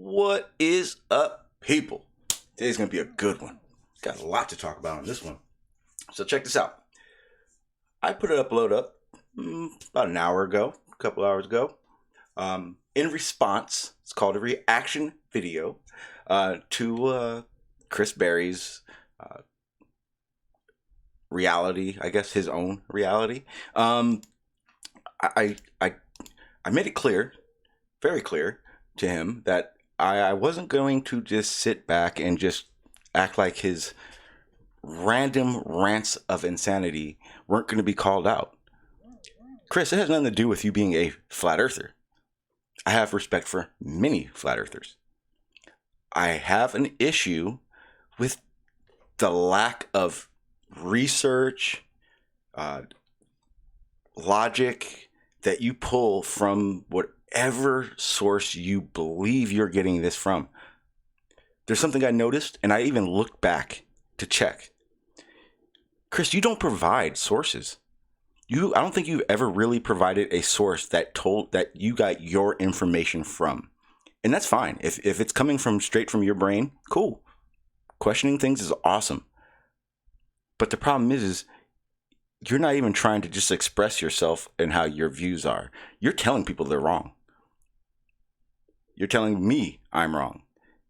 What is up, people? Today's going to be a good one. Got a lot to talk about on this one. So check this out. I put an upload up about an hour ago, a couple hours ago. In response, it's called a reaction video to Chris Berry's reality, I guess his own reality. I made it clear, very clear to him that I wasn't going to just sit back and just act like his random rants of insanity weren't going to be called out. Chris, it has nothing to do with you being a flat earther. I have respect for many flat earthers. I have an issue with the lack of research, logic that you pull from whatever source you believe you're getting this from. There's something I noticed, and I even looked back to check. Chris, you don't provide sources. I don't think you've ever really provided a source that you got your information from. And that's fine. If it's coming straight from your brain, cool. Questioning things is awesome. But the problem is you're not even trying to just express yourself and how your views are. You're telling people they're wrong. You're telling me I'm wrong.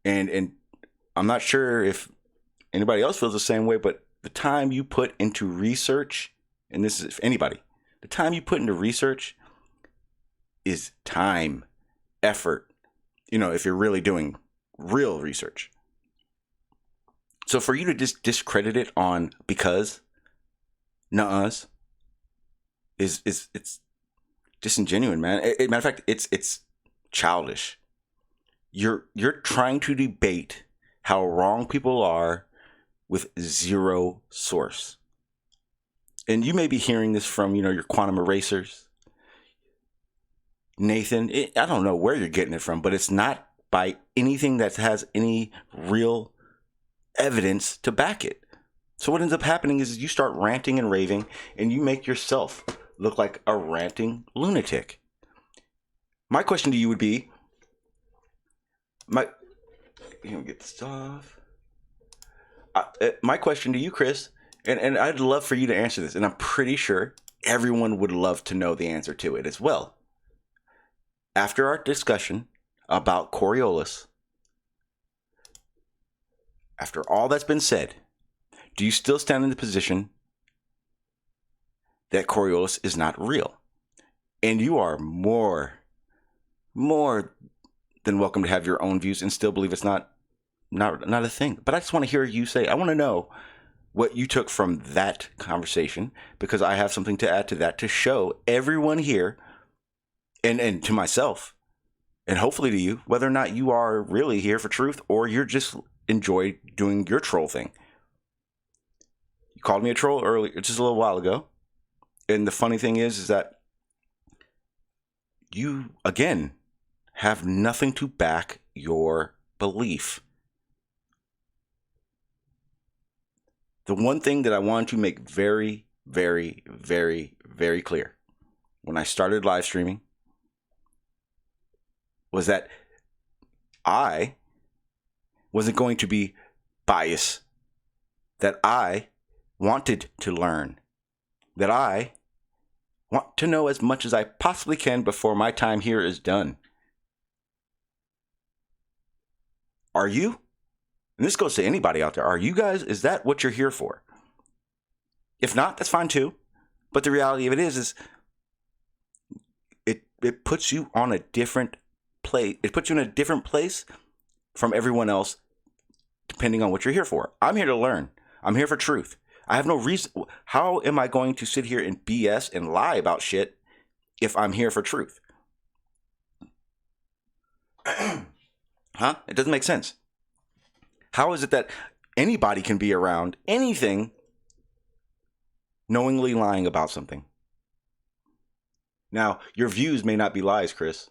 And I'm not sure if anybody else feels the same way, but the time you put into research, and this is for anybody, the time you put into research is time, effort, if you're really doing real research. So for you to just discredit it on because nuh-uhs it's disingenuous, man. Matter of fact, it's childish. You're trying to debate how wrong people are with zero source. And you may be hearing this from, your quantum erasers. Nathan, I don't know where you're getting it from, but it's not by anything that has any real evidence to back it. So what ends up happening is you start ranting and raving, and you make yourself look like a ranting lunatic. My question to you would be, get this off. My question to you, Chris, and I'd love for you to answer this, and I'm pretty sure everyone would love to know the answer to it as well. After our discussion about Coriolis, after all that's been said, do you still stand in the position that Coriolis is not real? And you are more than welcome to have your own views and still believe it's not a thing. But I just want to hear you say, I want to know what you took from that conversation, because I have something to add to that to show everyone here and to myself and hopefully to you, whether or not you are really here for truth or you're just enjoy doing your troll thing. You called me a troll earlier, just a little while ago. And the funny thing is that you, again, have nothing to back your belief. The one thing that I want to make very, very, very, very clear when I started live streaming was that I wasn't going to be biased, that I wanted to learn, that I want to know as much as I possibly can before my time here is done. Are you? And this goes to anybody out there. Are you guys, is that what you're here for? If not, that's fine too. But the reality of it is it puts you on a different place. It puts you in a different place from everyone else, depending on what you're here for. I'm here to learn. I'm here for truth. I have no reason. How am I going to sit here and BS and lie about shit if I'm here for truth? Huh? It doesn't make sense. How is it that anybody can be around anything knowingly lying about something? Now, your views may not be lies, Chris,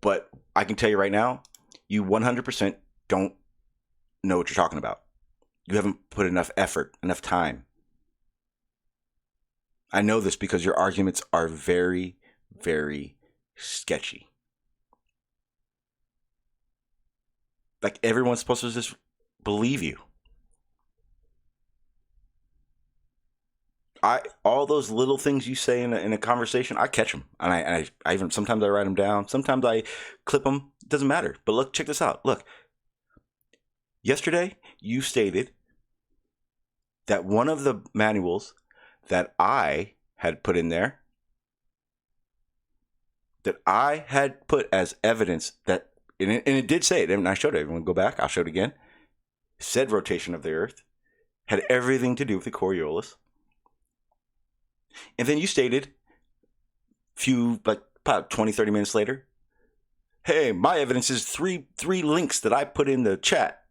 but I can tell you right now, you 100% don't know what you're talking about. You haven't put enough effort, enough time. I know this because your arguments are very, very sketchy. Like everyone's supposed to just believe you. All those little things you say in a conversation, I catch them, and I even sometimes I write them down. Sometimes I clip them. It doesn't matter. But look, check this out. Look, yesterday you stated that one of the manuals that I had put in there, that I had put as evidence that, and it did say it, and I showed it. Everyone go back. I'll show it again. Said rotation of the Earth had everything to do with the Coriolis. And then you stated about 20, 30 minutes later, hey, my evidence is three links that I put in the chat.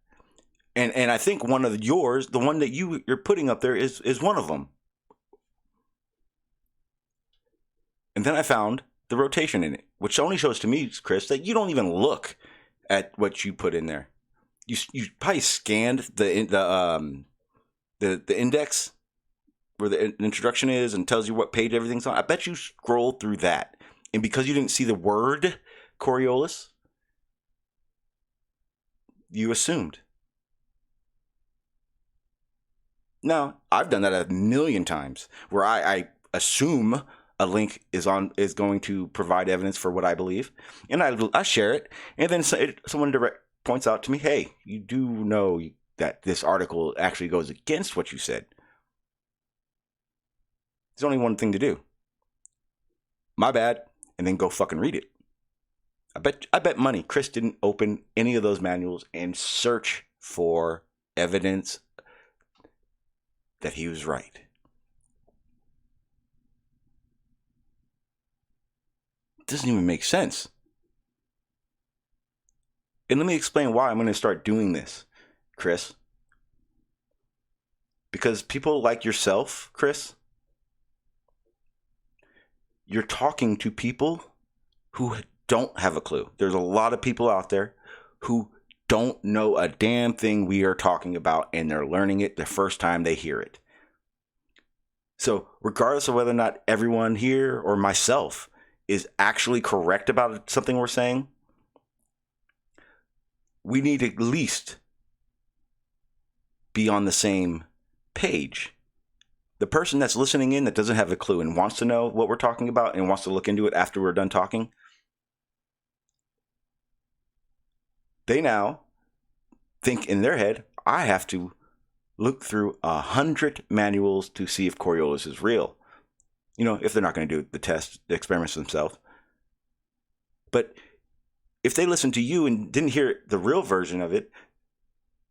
And I think one of yours, the one that you're putting up there is one of them. And then I found the rotation in it, which only shows to me, Chris, that you don't even look at what you put in there. You probably scanned the index where the introduction is and tells you what page everything's on. I bet you scrolled through that. And because you didn't see the word Coriolis, you assumed. No, I've done that a million times where I assume a link is going to provide evidence for what I believe, and I share it, and then someone points out to me, hey, you do know that this article actually goes against what you said. There's only one thing to do. My bad, and then go fucking read it. I bet money Chris didn't open any of those manuals and search for evidence that he was right. It doesn't even make sense. And let me explain why I'm going to start doing this, Chris. Because people like yourself, Chris, you're talking to people who don't have a clue. There's a lot of people out there who don't know a damn thing we are talking about, and they're learning it the first time they hear it. So regardless of whether or not everyone here or myself is actually correct about something we're saying, we need to at least be on the same page. The person that's listening in that doesn't have a clue and wants to know what we're talking about and wants to look into it after we're done talking, they now think in their head, I have to look through 100 manuals to see if Coriolis is real. You know, if they're not going to do the experiments themselves. But if they listen to you and didn't hear the real version of it,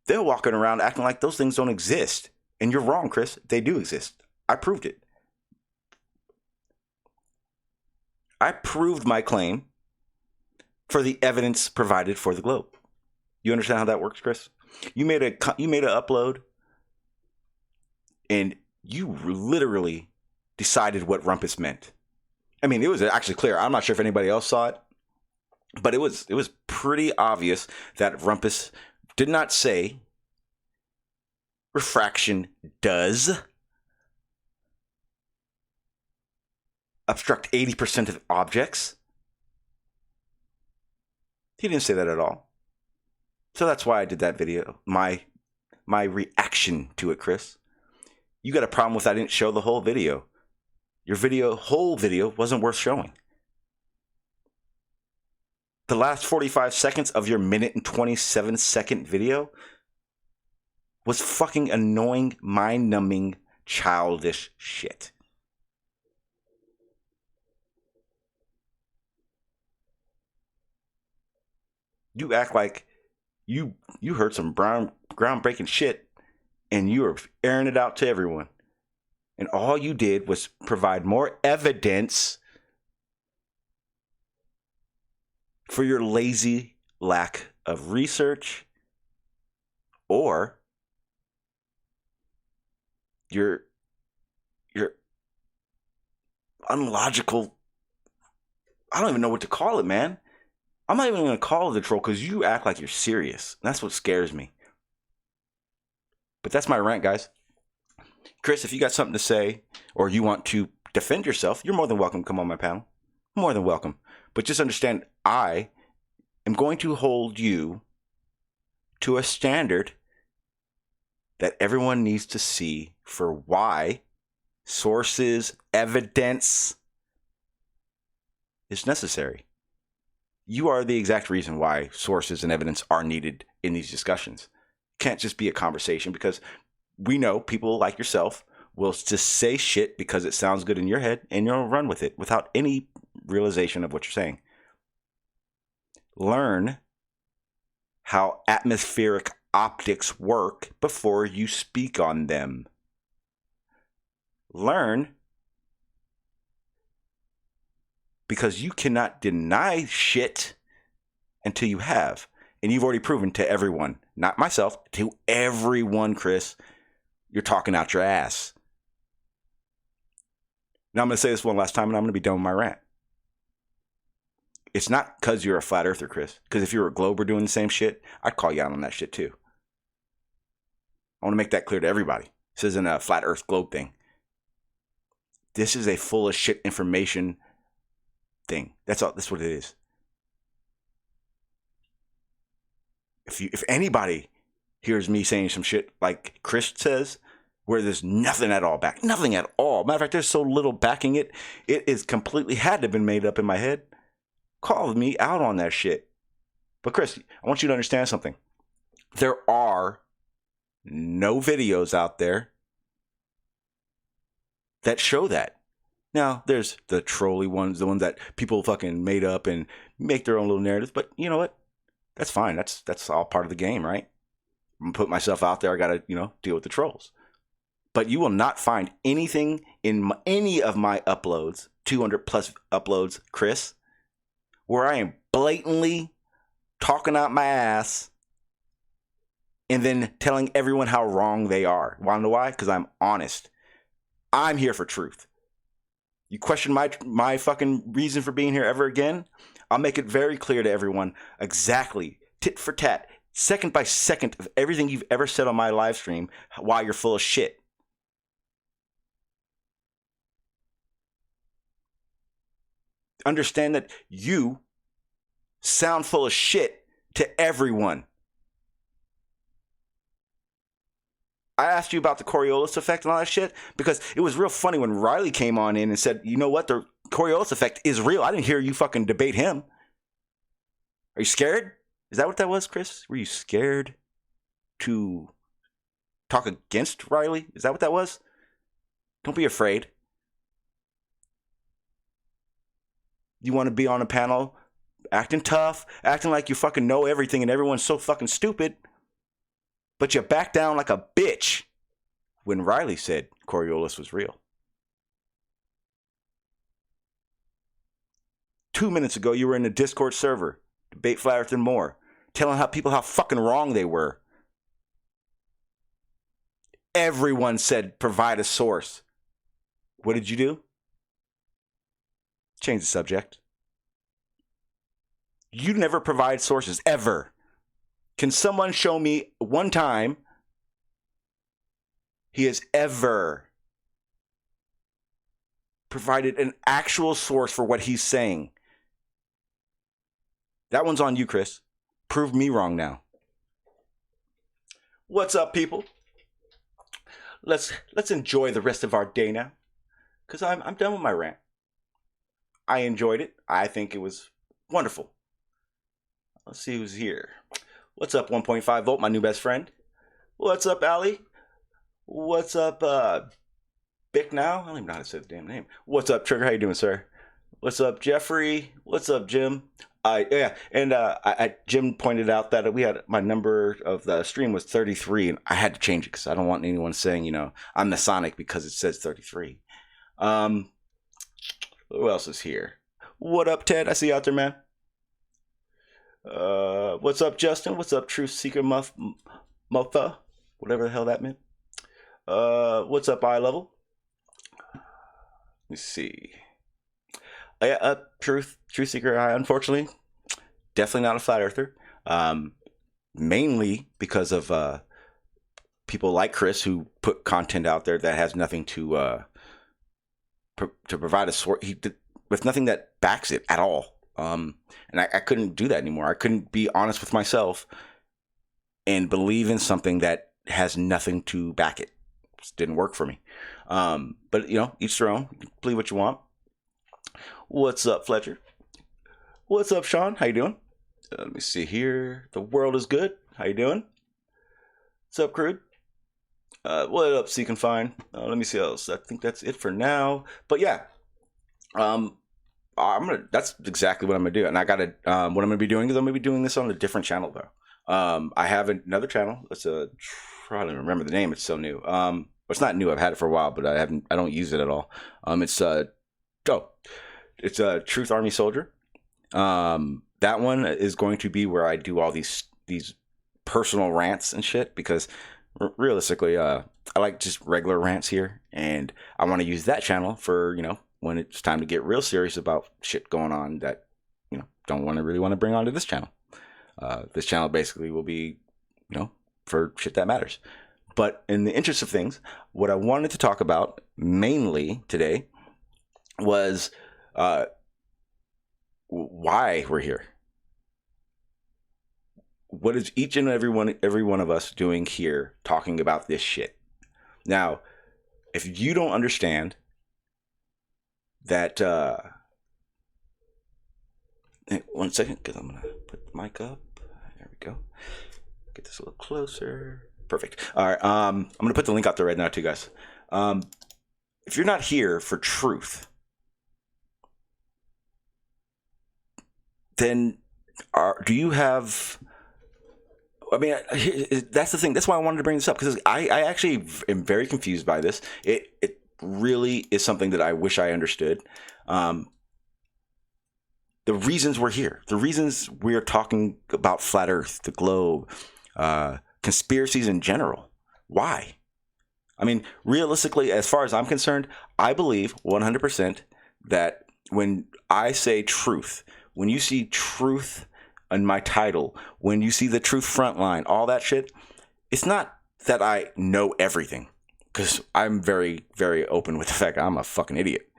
they're walking around acting like those things don't exist. And you're wrong, Chris. They do exist. I proved it. I proved my claim for the evidence provided for the globe. You understand how that works, Chris? You made an upload, and you literally decided what rumpus meant. I mean, it was actually clear. I'm not sure if anybody else saw it, but it was pretty obvious that rumpus did not say refraction does obstruct 80% of objects. He didn't say that at all. So that's why I did that video. My reaction to it, Chris. You got a problem with I didn't show the whole video. Your whole video wasn't worth showing. The last 45 seconds of your minute and 27-second video was fucking annoying, mind-numbing, childish shit. You act like you heard some groundbreaking shit and you were airing it out to everyone. And all you did was provide more evidence for your lazy lack of research or your unlogical, I don't even know what to call it, man. I'm not even going to call it a troll because you act like you're serious. That's what scares me. But that's my rant, guys. Chris, if you got something to say or you want to defend yourself, you're more than welcome to come on my panel. More than welcome. But just understand, I am going to hold you to a standard that everyone needs to see for why sources, evidence is necessary. You are the exact reason why sources and evidence are needed in these discussions. It can't just be a conversation because we know people like yourself will just say shit because it sounds good in your head and you'll run with it without any realization of what you're saying. Learn how atmospheric optics work before you speak on them. Learn because you cannot deny shit until you have. And you've already proven to everyone, not myself, to everyone, Chris, you're talking out your ass. Now I'm going to say this one last time and I'm going to be done with my rant. It's not because you're a flat earther, Chris. Because if you were a glober doing the same shit, I'd call you out on that shit too. I want to make that clear to everybody. This isn't a flat earth globe thing. This is a full of shit information thing. That's all. That's what it is. If anybody hears me saying some shit like Chris says, where there's nothing at all back, nothing at all. Matter of fact, there's so little backing it, it is completely had to have been made up in my head. Call me out on that shit. But Chris, I want you to understand something. There are no videos out there that show that. Now, there's the trolly ones, the ones that people fucking made up and make their own little narratives. But you know what? That's fine. That's all part of the game, right? I'm going to put myself out there. I got to, deal with the trolls. But you will not find anything in any of my uploads, 200 plus uploads, Chris, where I am blatantly talking out my ass and then telling everyone how wrong they are. Want to know why? Because I'm honest. I'm here for truth. You question my fucking reason for being here ever again? I'll make it very clear to everyone exactly, tit for tat, second by second of everything you've ever said on my live stream, why you're full of shit. Understand that you sound full of shit to everyone. I asked you about the Coriolis effect and all that shit because it was real funny when Riley came on in and said, you know what, the Coriolis effect is real. I didn't hear you fucking debate him. Are you scared? Is that what that was, Chris? Were you scared to talk against Riley? Is that what that was? Don't be afraid. You want to be on a panel acting tough, acting like you fucking know everything and everyone's so fucking stupid. But you back down like a bitch when Riley said Coriolis was real. 2 minutes ago, you were in a Discord server, Debate Flat Earth and More, telling people how fucking wrong they were. Everyone said provide a source. What did you do? Change the subject. You never provide sources, ever. Can someone show me one time he has ever provided an actual source for what he's saying? That one's on you, Chris. Prove me wrong now. What's up, people? Let's enjoy the rest of our day now, because I'm done with my rant. I enjoyed it. I think it was wonderful. Let's see who's here. What's up, 1.5 volt, my new best friend? What's up, Allie? What's up, Bick now? I don't even know how to say the damn name. What's up, Trigger? How you doing, sir? What's up, Jeffrey? What's up, Jim? Jim pointed out that we had my number of the stream was 33, and I had to change it because I don't want anyone saying, you know, I'm Masonic because it says 33. Who else is here? What up, Ted? I see you out there, man. What's up, Justin? What's up, Truth Seeker Muffa? Whatever the hell that meant. What's up, Eye Level? Let me see. Truth Seeker. I unfortunately definitely not a flat earther. Mainly because of people like Chris who put content out there that has nothing to provide a source. With nothing that backs it at all. And I couldn't do that anymore. I couldn't be honest with myself and believe in something that has nothing to back it. It just didn't work for me. But, you know, each their own. Believe what you want. What's up, Fletcher? What's up, Sean? How you doing? Let me see here. The world is good. How you doing? What's up, Crude? What up, Seek and Find? Let me see else. I think that's it for now. But yeah, that's exactly what I'm gonna do. And I gotta what I'm gonna be doing is I'm gonna be doing this on a different channel though. I have another channel. Let's try to remember the name. It's so new. It's not new. I've had it for a while, but I don't use it at all. It's a Trutharmy Soldier. That one is going to be where I do all these personal rants and shit because realistically, I like just regular rants here, and I want to use that channel for, you know, when it's time to get real serious about shit going on that, you know, don't really want to bring onto this channel. This channel basically will be, you know, for shit that matters. But in the interest of things, what I wanted to talk about mainly today was why we're here. What is each and every one of us doing here talking about this shit? Now, if you don't understand that, one second, because I'm gonna put the mic up. There we go. Get this a little closer. Perfect. All right. I'm gonna put the link out there right now too, guys. If you're not here for truth, then do you have? I mean, that's the thing. That's why I wanted to bring this up, because I actually am very confused by this. It really is something that I wish I understood. The reasons we're here, the reasons we're talking about flat Earth, the globe, conspiracies in general. Why? I mean, realistically, as far as I'm concerned, I believe 100% that when I say truth, when you see truth in my title, when you see the truth frontline, all that shit, it's not that I know everything, because I'm very, very open with the fact I'm a fucking idiot.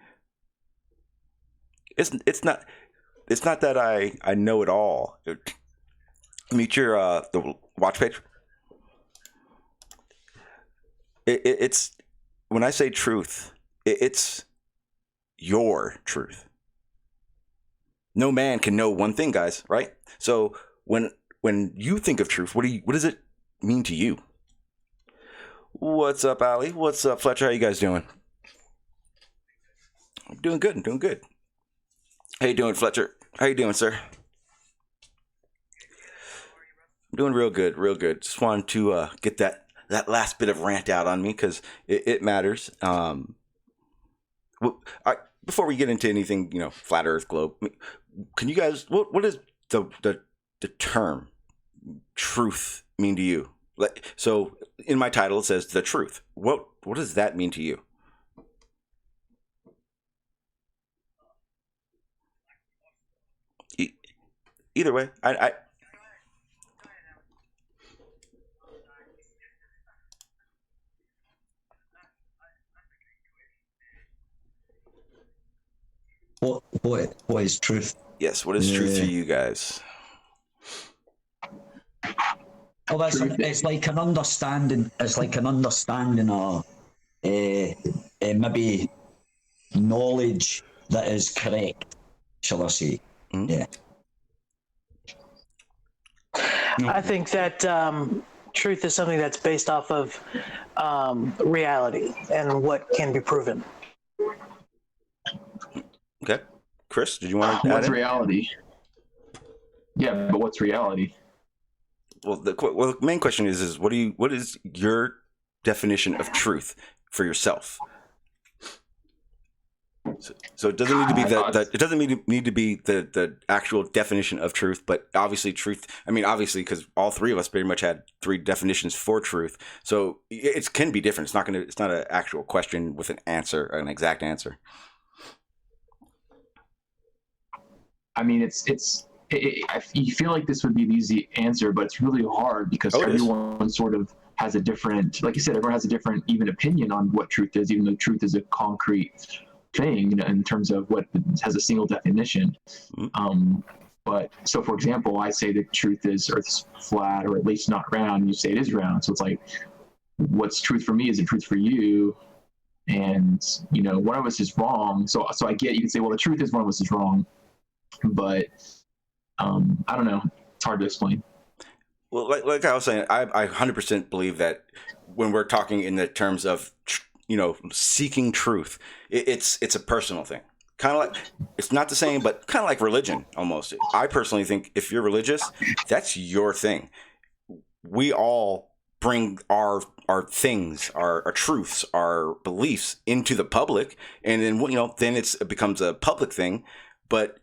It's not that I know it all. Meet your the watch page. It's when I say truth, it's your truth. No man can know one thing, guys, right? So when you think of truth, what does it mean to you? What's up, Allie? What's up, Fletcher? How you guys doing? I'm doing good. I'm doing good. How you doing, Fletcher? How you doing, sir? I'm doing real good, real good. Just wanted to get that last bit of rant out on me, because it matters. Before we get into anything, you know, flat Earth, globe, can you guys, what is the term truth mean to you? Like, so in my title it says the truth. What does that mean to you? Either way, I What is truth? yes. What is truth to you guys? Well, it's like an understanding. It's like an understanding of maybe knowledge that is correct, shall I say? Mm-hmm. Yeah. I think that truth is something that's based off of reality and what can be proven. Okay. Chris, did you want to add What's in? reality? Yeah, but what's reality? Well, the main question is what is your definition of truth for yourself? So it doesn't need to be it doesn't need to be the actual definition of truth, but obviously truth. I mean, obviously, because all three of us pretty much had three definitions for truth, so it can be different. It's not an actual question with an answer, an exact answer. I mean, you feel like this would be the easy answer, but it's really hard because everyone sort of has a different, like you said, everyone has a different even opinion on what truth is, even though truth is a concrete thing, in terms of what has a single definition. But so, for example, I say that truth is Earth's flat, or at least not round. You say it is round. So it's like, what's truth for me? Is it truth for you? And one of us is wrong. So I get, you can say, well, the truth is one of us is wrong. But I don't know. It's hard to explain. Well, like I was saying, I 100% believe that when we're talking in the terms of seeking truth, it's a personal thing. Kind of like, it's not the same, but kind of like religion almost. I personally think if you're religious, that's your thing. We all bring our things, our truths, our beliefs into the public, and then then it becomes a public thing. But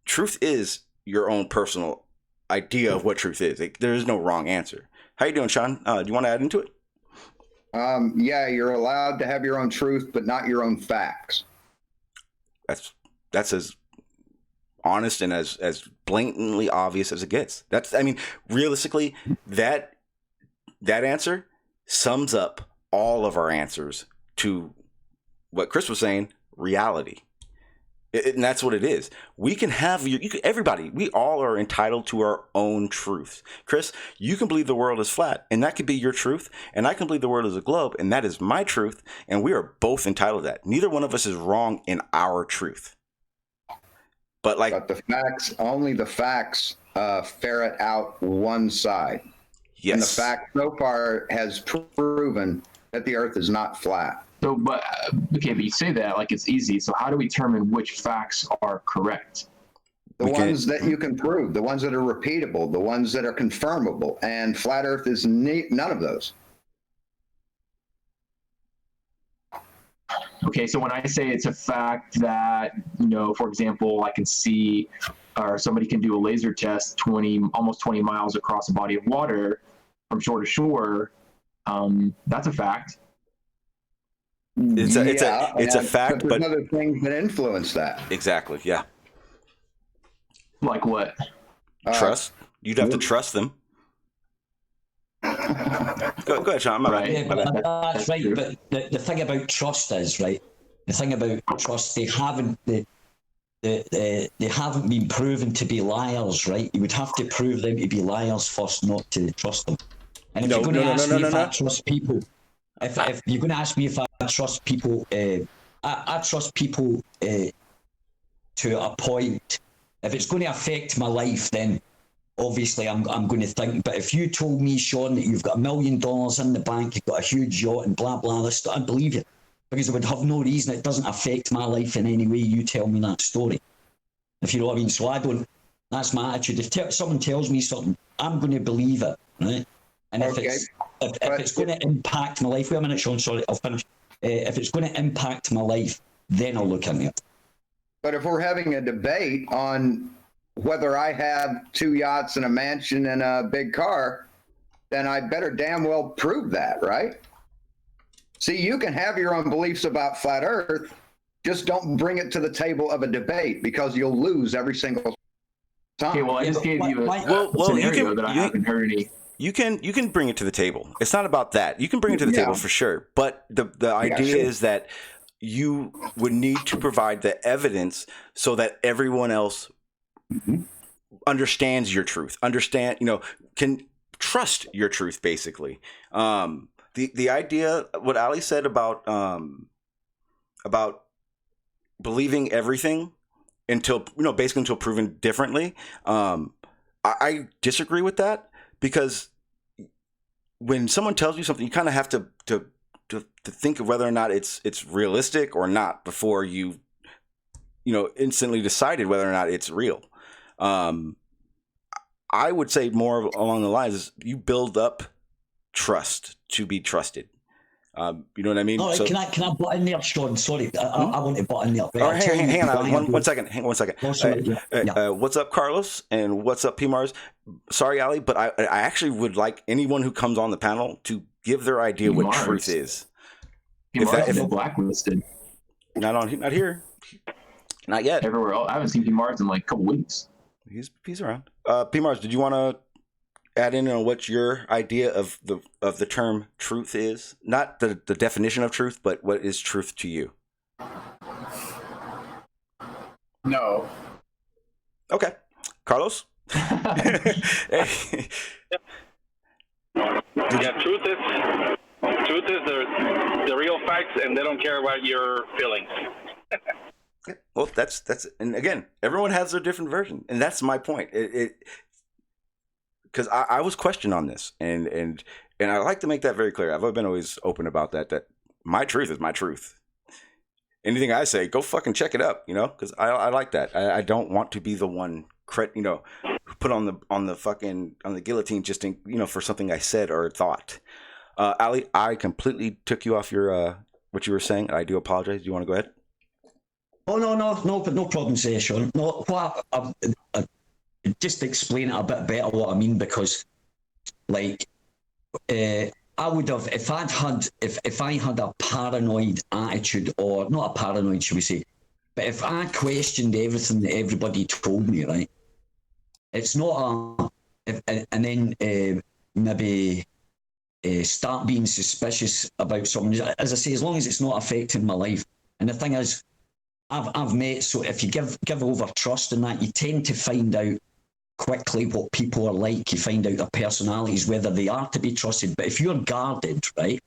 truth is your own personal idea of what truth is. There is no wrong answer. How you doing, Sean? Do you want to add into it? Yeah, you're allowed to have your own truth, but not your own facts. That's as honest and as blatantly obvious as it gets. Realistically, that answer sums up all of our answers to what Chris was saying, reality. And that's what it is. We can have everybody. We all are entitled to our own truths. Chris, you can believe the world is flat, and that could be your truth. And I can believe the world is a globe, and that is my truth. And we are both entitled to that. Neither one of us is wrong in our truth. But only the facts ferret out one side. Yes. And the fact so far has proven that the Earth is not flat. So, but you say that like it's easy. So how do we determine which facts are correct? The ones that you can prove, the ones that are repeatable, the ones that are confirmable, and flat Earth is none of those. Okay, so when I say it's a fact that, for example, I can see, or somebody can do a laser test almost 20 miles across a body of water from shore to shore, that's a fact. It's a fact, but there's other things that influence that. Exactly. Yeah. Like what? Trust. You'd have to trust them. Go ahead, Sean. That's right. But the thing about trust is, right, the thing about trust, they haven't been proven to be liars, right? You would have to prove them to be liars first, not to trust them. And if you're going to ask me if I trust people, if you're going to ask me if I trust people, I trust people to a point. If it's going to affect my life, then obviously I'm going to think. But if you told me, Sean, that you've got $1 million in the bank, you've got a huge yacht and blah, blah, this, I'd believe you. Because I would have no reason. It doesn't affect my life in any way. You tell me that story. If you know what I mean. So that's my attitude. If someone tells me something, I'm going to believe it, right? And if it's going to impact my life, wait a minute, Sean, sorry, I'll finish. If it's going to impact my life, then I'll look into it. But if we're having a debate on whether I have 2 yachts and a mansion and a big car, then I better damn well prove that, right? See, you can have your own beliefs about flat Earth, just don't bring it to the table of a debate because you'll lose every single time. Okay, well, I just gave you a scenario that I haven't heard any. You can bring it to the table. It's not about that. You can bring it to the table for sure. But the idea is that you would need to provide the evidence so that everyone else understands your truth. can trust your truth, basically. The idea, what Ali said about believing everything until, basically until proven differently. I disagree with that, because when someone tells you something, you kind of have to think of whether or not it's realistic or not before you instantly decided whether or not it's real. I would say more along the lines is you build up trust to be trusted. You know what I mean? All right, so, can I butt in there, Sean? Sorry, I want to butt in there. All right, hang on, one second. Hang on 1 second. Oh, sorry, yeah. What's up, Carlos? And what's up, P-Mars? Sorry, Ali, but I actually would like anyone who comes on the panel to give their idea what truth is. P-Mars is blacklisted. Not here. Not yet. Everywhere else. I haven't seen P-Mars in like a couple weeks. He's around. P-Mars, did you want to add in on what your idea of the term truth is? Not the definition of truth, but what is truth to you? No. Okay. Carlos? Yeah, truth is the real facts, and they don't care about your feelings. Well, that's and again, everyone has their different version, and that's my point. Because I was questioned on this, and I like to make that very clear. I've been always open about that my truth is my truth. Anything I say, go fucking check it up, because I like that. I don't want to be the one put on the guillotine just for something I said or thought. Ali, I completely took you off your what you were saying. I do apologize. Do you want to go ahead? Oh no problem, Sean. No, just to explain it a bit better what I mean, because like I would have, if I had a paranoid attitude, or not a paranoid, should we say, but if I questioned everything that everybody told me, right, it's not and then maybe start being suspicious about someone. As I say, as long as it's not affecting my life. And the thing is, I've met, so if you give over trust in that, you tend to find out quickly what people are like. You find out their personalities, whether they are to be trusted. But if you're guarded, right,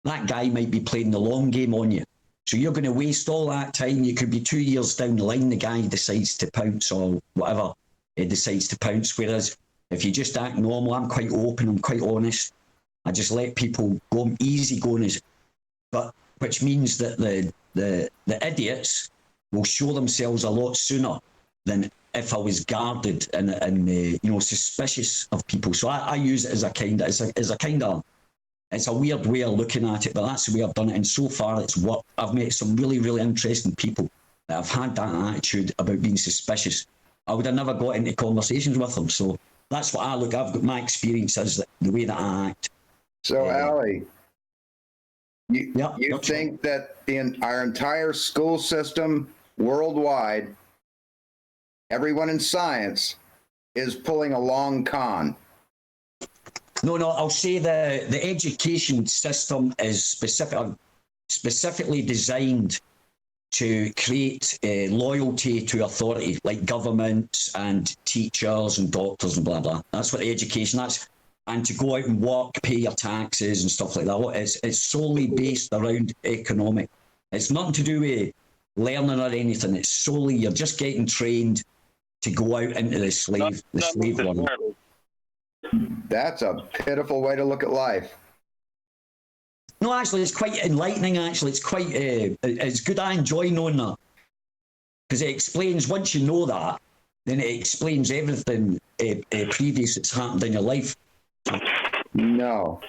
that guy might be playing the long game on you. So you're going to waste all that time. You could be 2 years down the line, the guy decides to pounce, or whatever, he decides to pounce. Whereas if you just act normal, I'm quite open, I'm quite honest. I just let people go easy going, but which means that the idiots will show themselves a lot sooner than if I was guarded and suspicious of people. So I use it as a kind of it's a weird way of looking at it, but that's the way I've done it. And so far it's worked. I've met some really, really interesting people that have had that attitude about being suspicious. I would have never got into conversations with them. So that's what I've got my experience is the way that I act. So Ali, you think that our entire school system worldwide, everyone in science, is pulling a long con? No, I'll say the education system is specifically designed to create loyalty to authority, like governments and teachers and doctors and blah, blah. That's what the education, and to go out and work, pay your taxes and stuff like that. It's solely based around economic. It's nothing to do with learning or anything. It's solely, you're just getting trained to go out into the slave world. That's a pitiful way to look at life. No, actually, it's quite enlightening. Actually, it's quite it's good. I enjoy knowing that, because it explains, once you know that, then it explains everything previous that's happened in your life. No.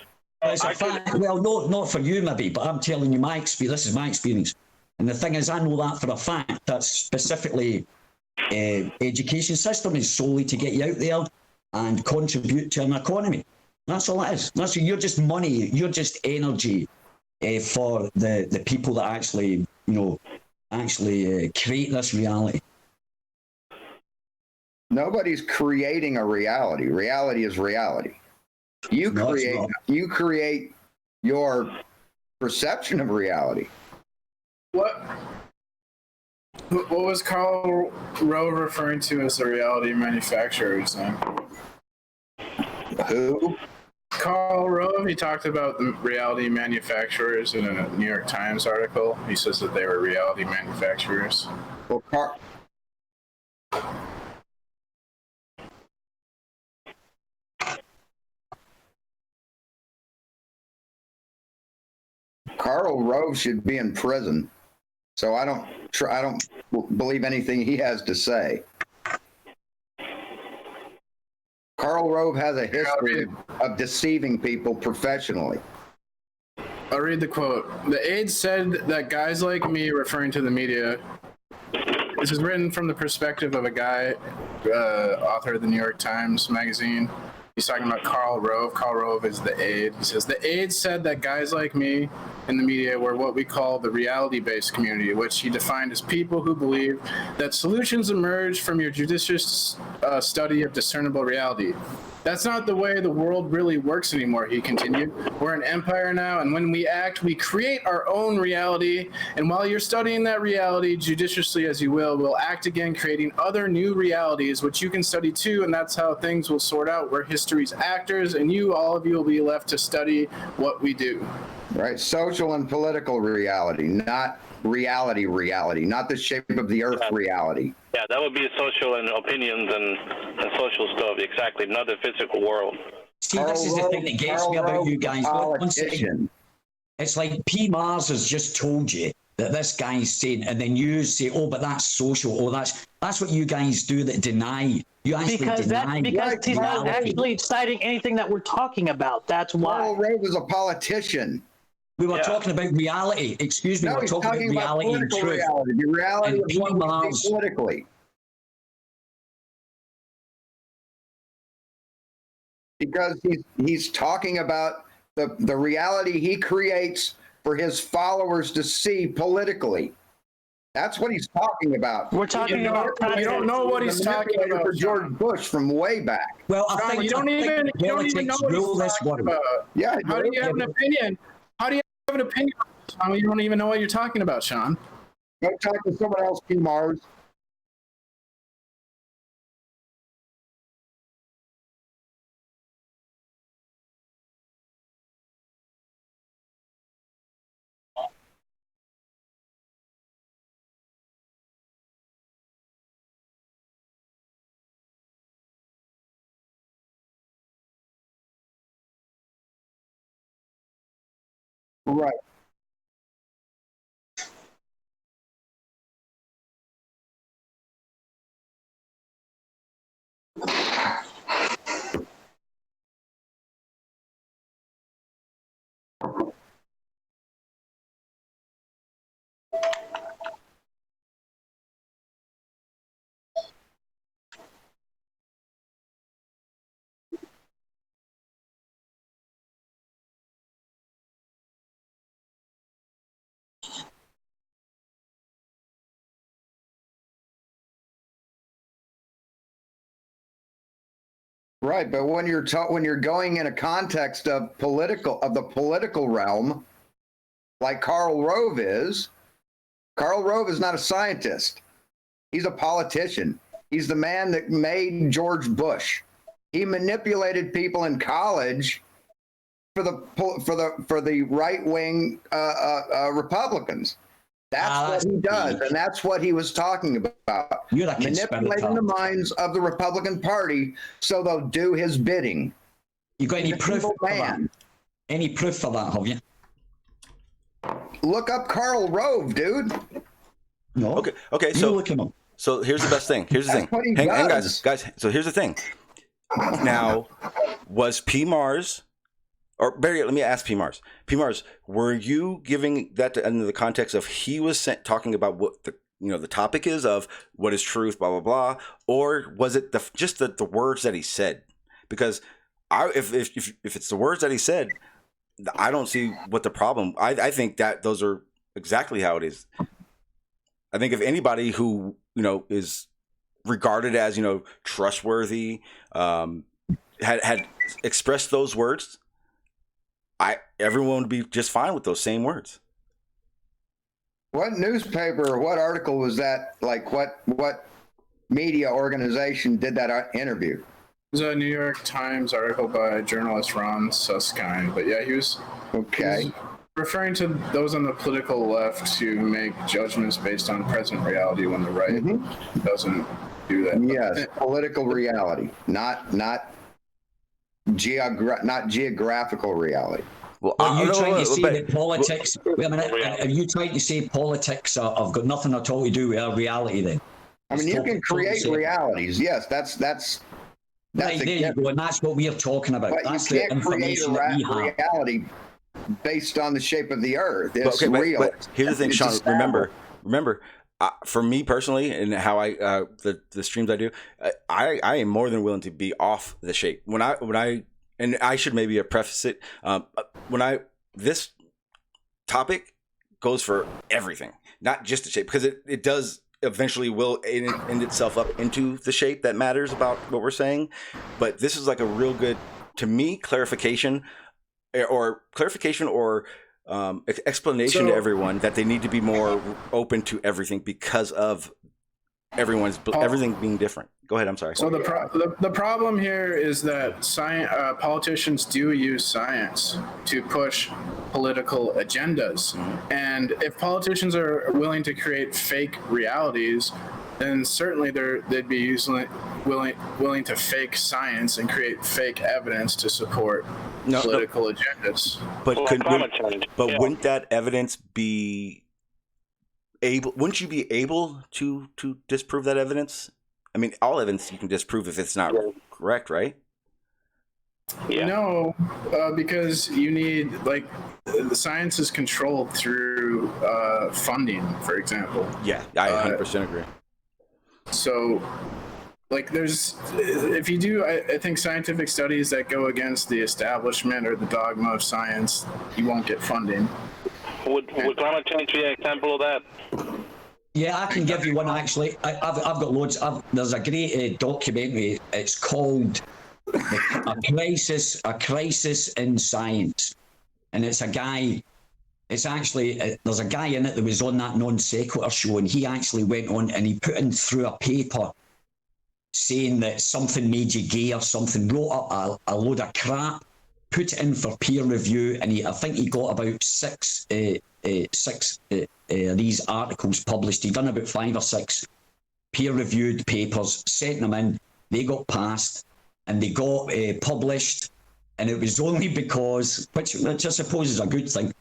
It's a fact. Well, no, not for you maybe, but I'm telling you my experience. This is my experience. And the thing is, I know that for a fact. That specifically, education system is solely to get you out there and contribute to an economy. That's all it is. That's, you're just money. You're just energy for the people that actually create this reality. Nobody's creating a reality. Reality is reality. You create your perception of reality. What was Carl Rowe referring to as a reality manufacturer? Who? Karl Rove, he talked about the reality manufacturers in a New York Times article. He says that they were reality manufacturers. Well, Karl Rove should be in prison, so I don't believe anything he has to say. Karl Rove has a history of deceiving people professionally. I'll read the quote. The aides said that guys like me, referring to the media, this is written from the perspective of a guy, author of the New York Times magazine. He's talking about Karl Rove. Karl Rove is the aide. He says, the aides said that guys like me in the media were what we call the reality-based community, which he defined as people who believe that solutions emerge from your judicious study of discernible reality. That's not the way the world really works anymore, he continued. We're an empire now, and when we act, we create our own reality. And while you're studying that reality, judiciously as you will, we'll act again, creating other new realities, which you can study too, and that's how things will sort out. We're history's actors, and all of you will be left to study what we do. Right, social and political reality, not reality, not the shape of the earth reality. Yeah, that would be social and opinions and social stuff, exactly, not the physical world. See, this is the thing that gets me about you guys. One second. It's like P. Mars has just told you that this guy's saying, and then you say, oh, but that's social, oh, that's what you guys do that deny. You actually deny because he's not reality. actually citing anything that we're talking about. That's why. Karl Rove is a politician. We were talking about reality. Excuse me, No, we're talking about reality and truth. reality. The reality And of what we see politically. Because he's talking about the reality he creates for his followers to see politically. That's what he's talking about. We're talking about. You don't know what he's talking about. For George Bush from way back. Well, I think you don't even know what he's talking about. Yeah. How do you have an opinion? How do you have an opinion? You don't even know what you're talking about, Sean. Go talk to someone else, P. Mars. Right. Right, but when you're going in a context of the political realm, like Karl Rove is not a scientist. He's a politician. He's the man that made George Bush. He manipulated people in college for the right wing Republicans. That's what he does, and that's what he was talking about. You're like manipulating the minds of the Republican Party so they'll do his bidding. You got any proof for that? Any proof for that, have you? Look up Karl Rove, dude. No. Okay. So here's the best thing. Here's the thing. Hang on, guys. So here's the thing. Now, was P. Mars, or Barry? Let me ask P. Mars. P. Mars, were you giving that in the context of he was talking about what the topic is of what is truth, blah blah blah, or was it just the words that he said? Because if it's the words that he said, I don't see what the problem. I think that those are exactly how it is. I think if anybody who is regarded as trustworthy had expressed those words, everyone would be just fine with those same words. What newspaper or what article was that? Like what media organization did that interview? There's a New York Times article by journalist Ron Suskind, but yeah, he was referring to those on the political left who make judgments based on present reality when the right doesn't do that. Yes, political reality, not geographical reality. Well, are you trying to say that politics? Wait a minute. Are you trying to say politics have got nothing at all to do with our reality? Then I mean, you can create realities. Yes, that's right, there you go, and that's what we are talking about. But that's you the can't create information that we have. reality based on the shape of the Earth. It's real. But here's the thing, Sean. Remember. For me personally, and how I the streams I do, I am more than willing to be off the shape. When I and I should maybe preface it. This topic goes for everything, not just the shape, because it does eventually will end itself up into the shape that matters about what we're saying. But this is like a real good, to me, clarification or explanation to everyone that they need to be more open to everything because of everything being different. Go ahead. I'm sorry. So the problem here is that politicians do use science to push political agendas, and if politicians are willing to create fake realities, then certainly they'd be willing to fake science and create fake evidence to support political agendas. But wouldn't that evidence be able? Wouldn't you be able to disprove that evidence? I mean, all evidence you can disprove if it's not correct, right? Yeah. No, because you need, like, the science is controlled through funding, for example. Yeah, I 100% agree. So, like, if you do, I think scientific studies that go against the establishment or the dogma of science, you won't get funding. Would climate change be an example of that? Yeah, I can give you one actually. I've got loads. There's a great documentary. It's called A Crisis in Science, and it's a guy. It's actually there's a guy in it that was on that Non Sequitur show, and he actually went on and he put in through a paper saying that something made you gay or something. Wrote up a load of crap, put it in for peer review, and I think he got about six these articles published. He done about 5 or 6 peer-reviewed papers, sent them in. They got passed, and they got published. And it was only because, which I suppose is a good thing.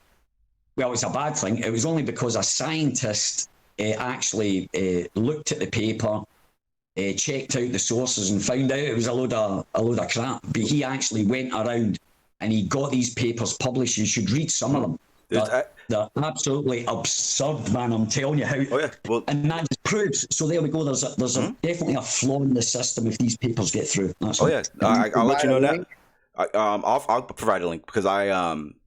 Well, it's a bad thing. It was only because a scientist actually looked at the paper, checked out the sources, and found out it was a load of crap. But he actually went around and he got these papers published. You should read some of them. They're absolutely absurd, man. I'm telling you how. Oh yeah. Well, and that just proves. So there we go. There's definitely a flaw in the system if these papers get through. That's I'll let you know that. I'll provide a link because I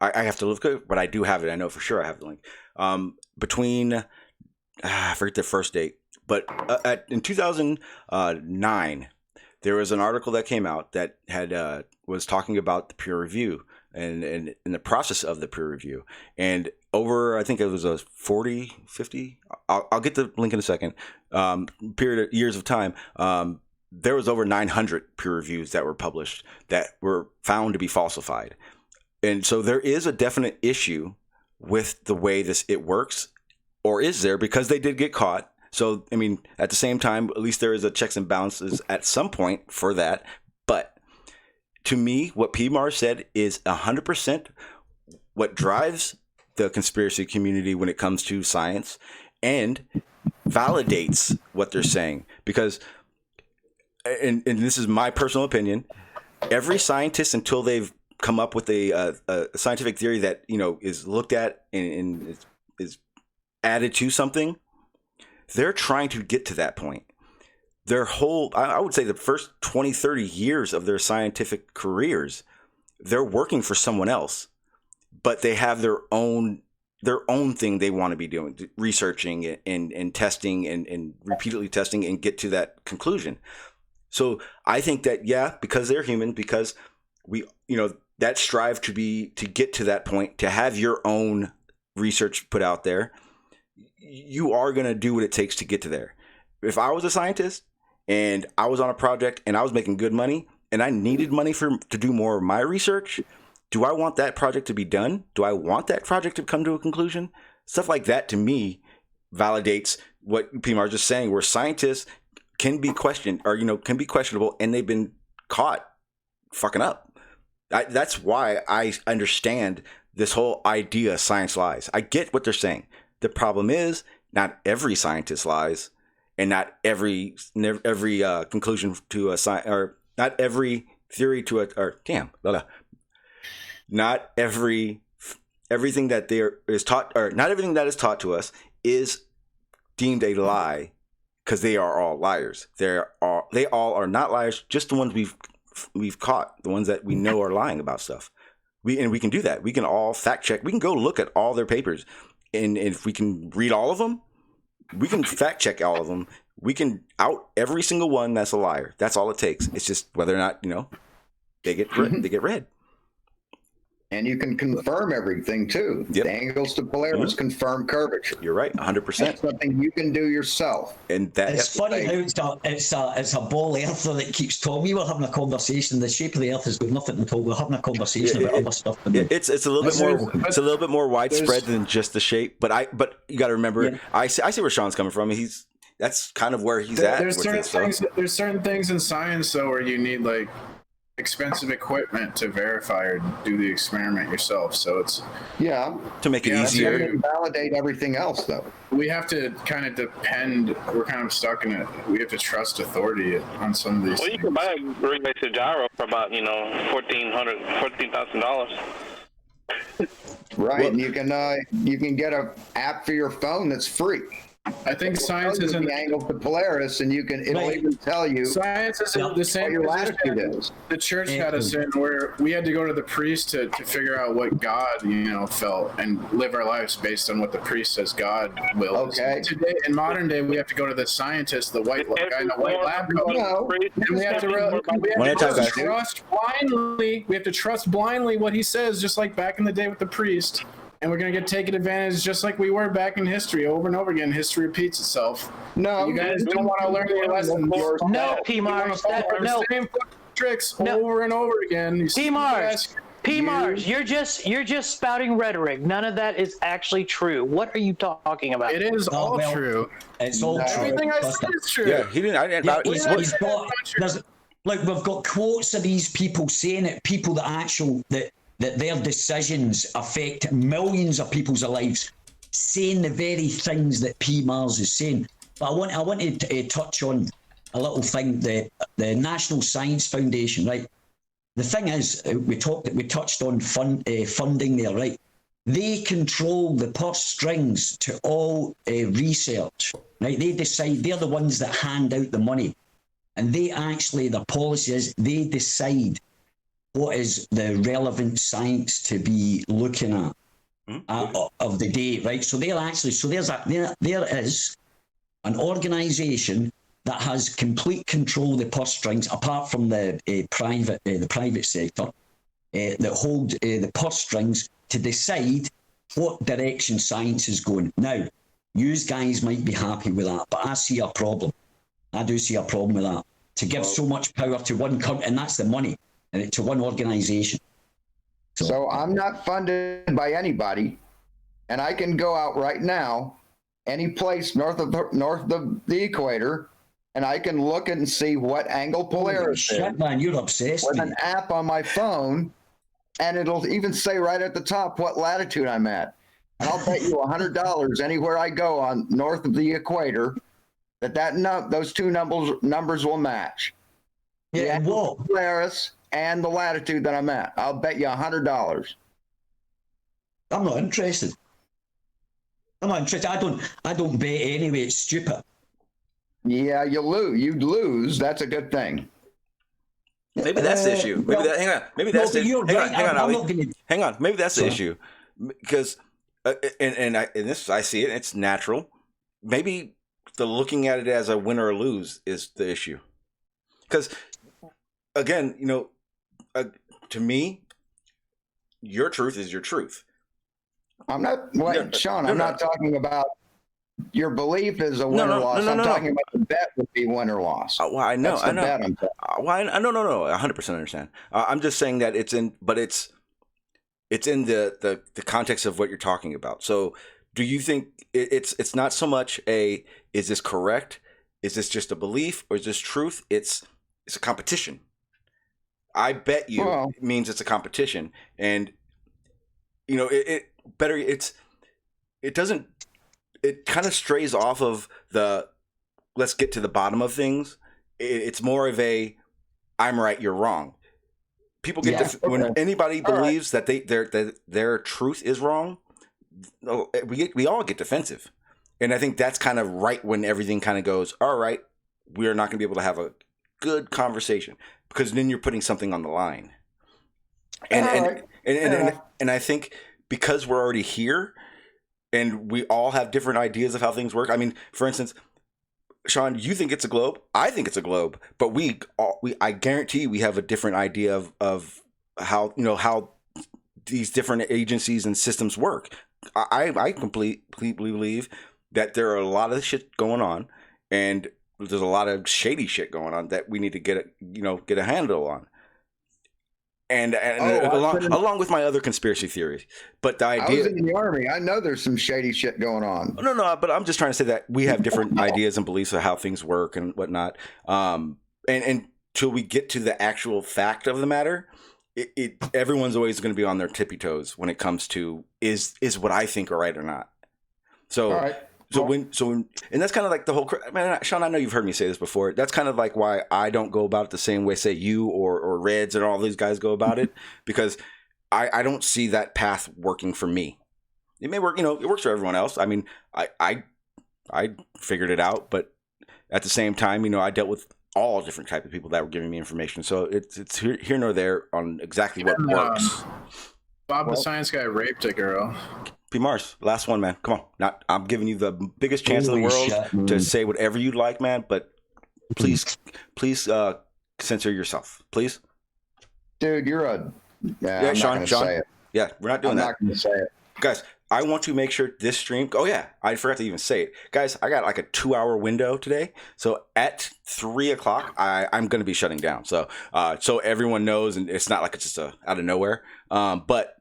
have to look it, but I do have it. I know for sure I have the link. Between I forget the first date, but in 2009, there was an article that came out that had was talking about the peer review and in the process of the peer review, and over, I think it was a 50, I'll get the link in a second, period of years of time, there was over 900 peer reviews that were published that were found to be falsified. And so there is a definite issue with the way it works, or is there, because they did get caught. So, I mean, at the same time, at least there is a checks and balances at some point for that. But to me, what PMAR said is 100% what drives the conspiracy community when it comes to science and validates what they're saying. Because, and this is my personal opinion, every scientist, until they've come up with a scientific theory that, is looked at and is added to something, they're trying to get to that point. Their whole, I would say the first 20, 30 years of their scientific careers, they're working for someone else, but they have their own thing they want to be doing, researching and testing and repeatedly testing and get to that conclusion. So I think that, yeah, because they're human, because we, that strive to get to that point, to have your own research put out there, you are going to do what it takes to get to there. If I was a scientist and I was on a project and I was making good money and I needed money to do more of my research, do I want that project to be done? Do I want that project to come to a conclusion? Stuff like that to me validates what PMAR is just saying, where scientists can be questioned or, can be questionable, and they've been caught fucking up. That's why I understand this whole idea science lies. I get what they're saying. The problem is not every scientist lies, and not every conclusion to a science, or not every theory to a, or damn, not everything that there is taught, or not everything that is taught to us is deemed a lie, because they are all liars. They all are not liars, just the ones we've caught, the ones that we know are lying about stuff. We can do that. We can all fact check. We can go look at all their papers, and if we can read all of them, we can fact check all of them. We can out every single one that's a liar. That's all it takes. It's just whether or not they get read. And you can confirm everything too. Yep. The angles to Polaris confirm curvature. You're right, 100%. That's something you can do yourself. And that It's funny how it's a ball earther that keeps talking. We were having a conversation. The shape of the earth has got nothing to talk. We're having a conversation about other stuff. It's a little bit more widespread than just the shape. But you got to remember, I see where Sean's coming from. That's kind of where he's at. There's certain things in science though where you need like expensive equipment to verify or do the experiment yourself. So it's to make it easier. easier. Validate everything else though. We have to kind of depend. We're kind of stuck in it. We have to trust authority on some of these. Well, you can buy a rig basic gyro for about $14,000. Right, and you can get an app for your phone that's free. I think science is in the angle to Polaris, and it'll even tell you science is in the same your position latitude is. the church had us in, where we had to go to the priest to figure out what God felt and live our lives based on what the priest says God wills. Okay. Today, in modern day, we have to go to the scientist, the white guy in the white lab coat, and we have to trust blindly. We have to trust blindly what he says, just like back in the day with the priest. And we're going to get taken advantage just like we were back in history. Over and over again, history repeats itself. No, you guys don't want to learn your lessons. No, PMARS. No. Same tricks over and over again. PMARS, you're just spouting rhetoric. None of that is actually true. What are you talking about? It is all true. It's all true. Everything I said is true. Yeah, he didn't. We've got quotes of these people saying it. People that their decisions affect millions of people's lives, saying the very things that PMARS is saying. But I want to touch on a little thing, the National Science Foundation, right? The thing is, we touched on funding there, right? They control the purse strings to all research, right? They decide, they're the ones that hand out the money. And their policy is they decide what is the relevant science to be looking at of the day, right? So there is an organisation that has complete control of the purse strings, apart from the private sector, that hold the purse strings to decide what direction science is going. Now, you guys might be happy with that, but I see a problem. I do see a problem with that. To give so much power to one country, and that's the money, to one organisation. So I'm not funded by anybody, and I can go out right now, any place north of the equator, and I can look and see what angle Polaris is. Shit, man, you're obsessed with an app on my phone, and it'll even say right at the top what latitude I'm at. And I'll bet you $100 anywhere I go on north of the equator that those two numbers will match. Yeah, the Polaris and the latitude that I'm at. I'll bet you $100. I'm not interested. I don't bet anyway. It's stupid. Yeah, you'd lose. That's a good thing. Maybe that's the issue. Hang on. Maybe that's hang on. Maybe that's the issue, because and this I see it. It's natural. Maybe the looking at it as a win or lose is the issue, because again, to me, your truth is your truth. I'm not, Sean. I'm not talking about your belief is a win or loss. I'm talking about the bet would be win or loss. Well, I know. That's the bet I'm Well, I no. 100% understand. I'm just saying that it's in the context of what you're talking about. So, do you think it's not so much is this correct? Is this just a belief, or is this truth? It's a competition. I bet you means it's a competition, and it kind of strays off of the let's get to the bottom of things. It's more of a I'm right, you're wrong. People get when anybody believes that their truth is wrong, we all get defensive, and I think that's kind of right when everything kind of goes, all right, we are not going to be able to have a good conversation because then you're putting something on the line, and I think because we're already here, and we all have different ideas of how things work. I mean, for instance, Sean, you think it's a globe. I think it's a globe, but I guarantee we have a different idea of how how these different agencies and systems work. I completely believe that there are a lot of shit going on, and there's a lot of shady shit going on that we need to get a handle on. And along with my other conspiracy theories, but the idea I was in the Army. I know there's some shady shit going on. No, but I'm just trying to say that we have different ideas and beliefs of how things work and whatnot. And until we get to the actual fact of the matter, everyone's always going to be on their tippy toes when it comes to is what I think are right or not. So. All right. And that's kind of like the whole. Man, Sean, I know you've heard me say this before. That's kind of like why I don't go about it the same way, say you or Reds and all these guys go about it, because I don't see that path working for me. It may work, it works for everyone else. I mean, I figured it out, but at the same time, I dealt with all different type of people that were giving me information. So it's here nor there on exactly what works. Bob the Science Guy raped a girl. P. Mars, last one, man. Come on. I'm giving you the biggest chance in the world to say whatever you'd like, man. But please censor yourself, please. Dude, you're a... Yeah, Sean. Say it. Yeah, we're not doing that. I'm not going to say it. Guys, I want to make sure this stream... Oh, yeah. I forgot to even say it. Guys, I got like a 2-hour window today. So at 3 o'clock, I'm going to be shutting down. So everyone knows, and it's not like it's just out of nowhere. But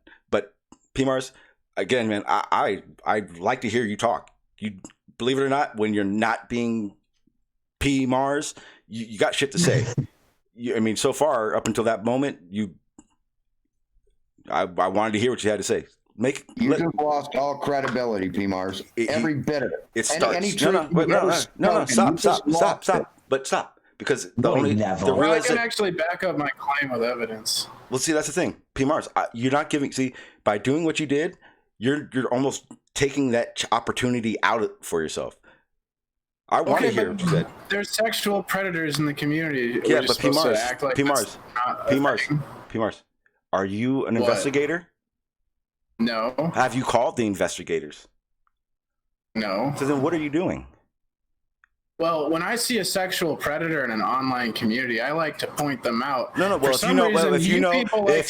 P. Mars... Again, man, I'd like to hear you talk. You believe it or not, when you're not being P. Mars, you got shit to say. So far up until that moment, I wanted to hear what you had to say. You just lost all credibility, P. Mars. Every bit of it. It starts. No, stop. But stop. Because I can actually back up my claim with evidence. Well, see, that's the thing, P. Mars. You're not giving. See, by doing what you did. You're almost taking that opportunity out for yourself. I want to hear what you said. There's sexual predators in the community. Yeah, but P. Mars, are you an investigator? No. Have you called the investigators? No. So then what are you doing? Well, when I see a sexual predator in an online community, I like to point them out. No. Well, if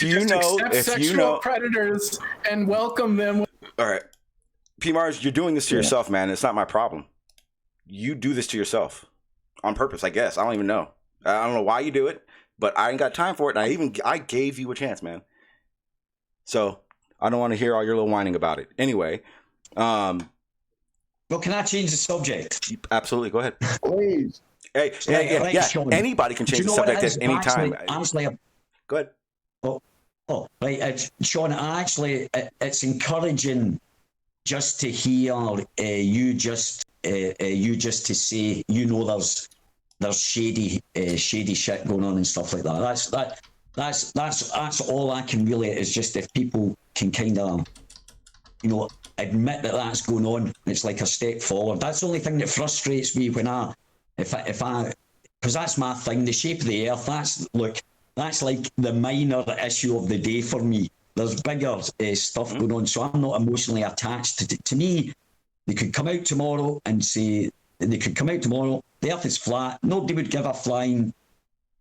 you know predators and welcome them. All right, P. Mars, you're doing this to yourself, man. It's not my problem. You do this to yourself on purpose, I guess. I don't even know. I don't know why you do it, but I ain't got time for it. And I gave you a chance, man. So I don't want to hear all your little whining about it. Anyway. Well, can I change the subject? Absolutely. Go ahead. Please. Hey, Sean, anybody can change the subject at any time. Go ahead. Right. Sean, it's encouraging just to hear you just to say, there's shady shit going on and stuff like that. That's all I can really, is just if people can kind of, admit that that's going on. It's like a step forward. That's the only thing that frustrates me when if I, because that's my thing. The shape of the earth. That's like the minor issue of the day for me. There's bigger stuff going on, so I'm not emotionally attached to me. They could come out tomorrow and say the earth is flat. Nobody would give a flying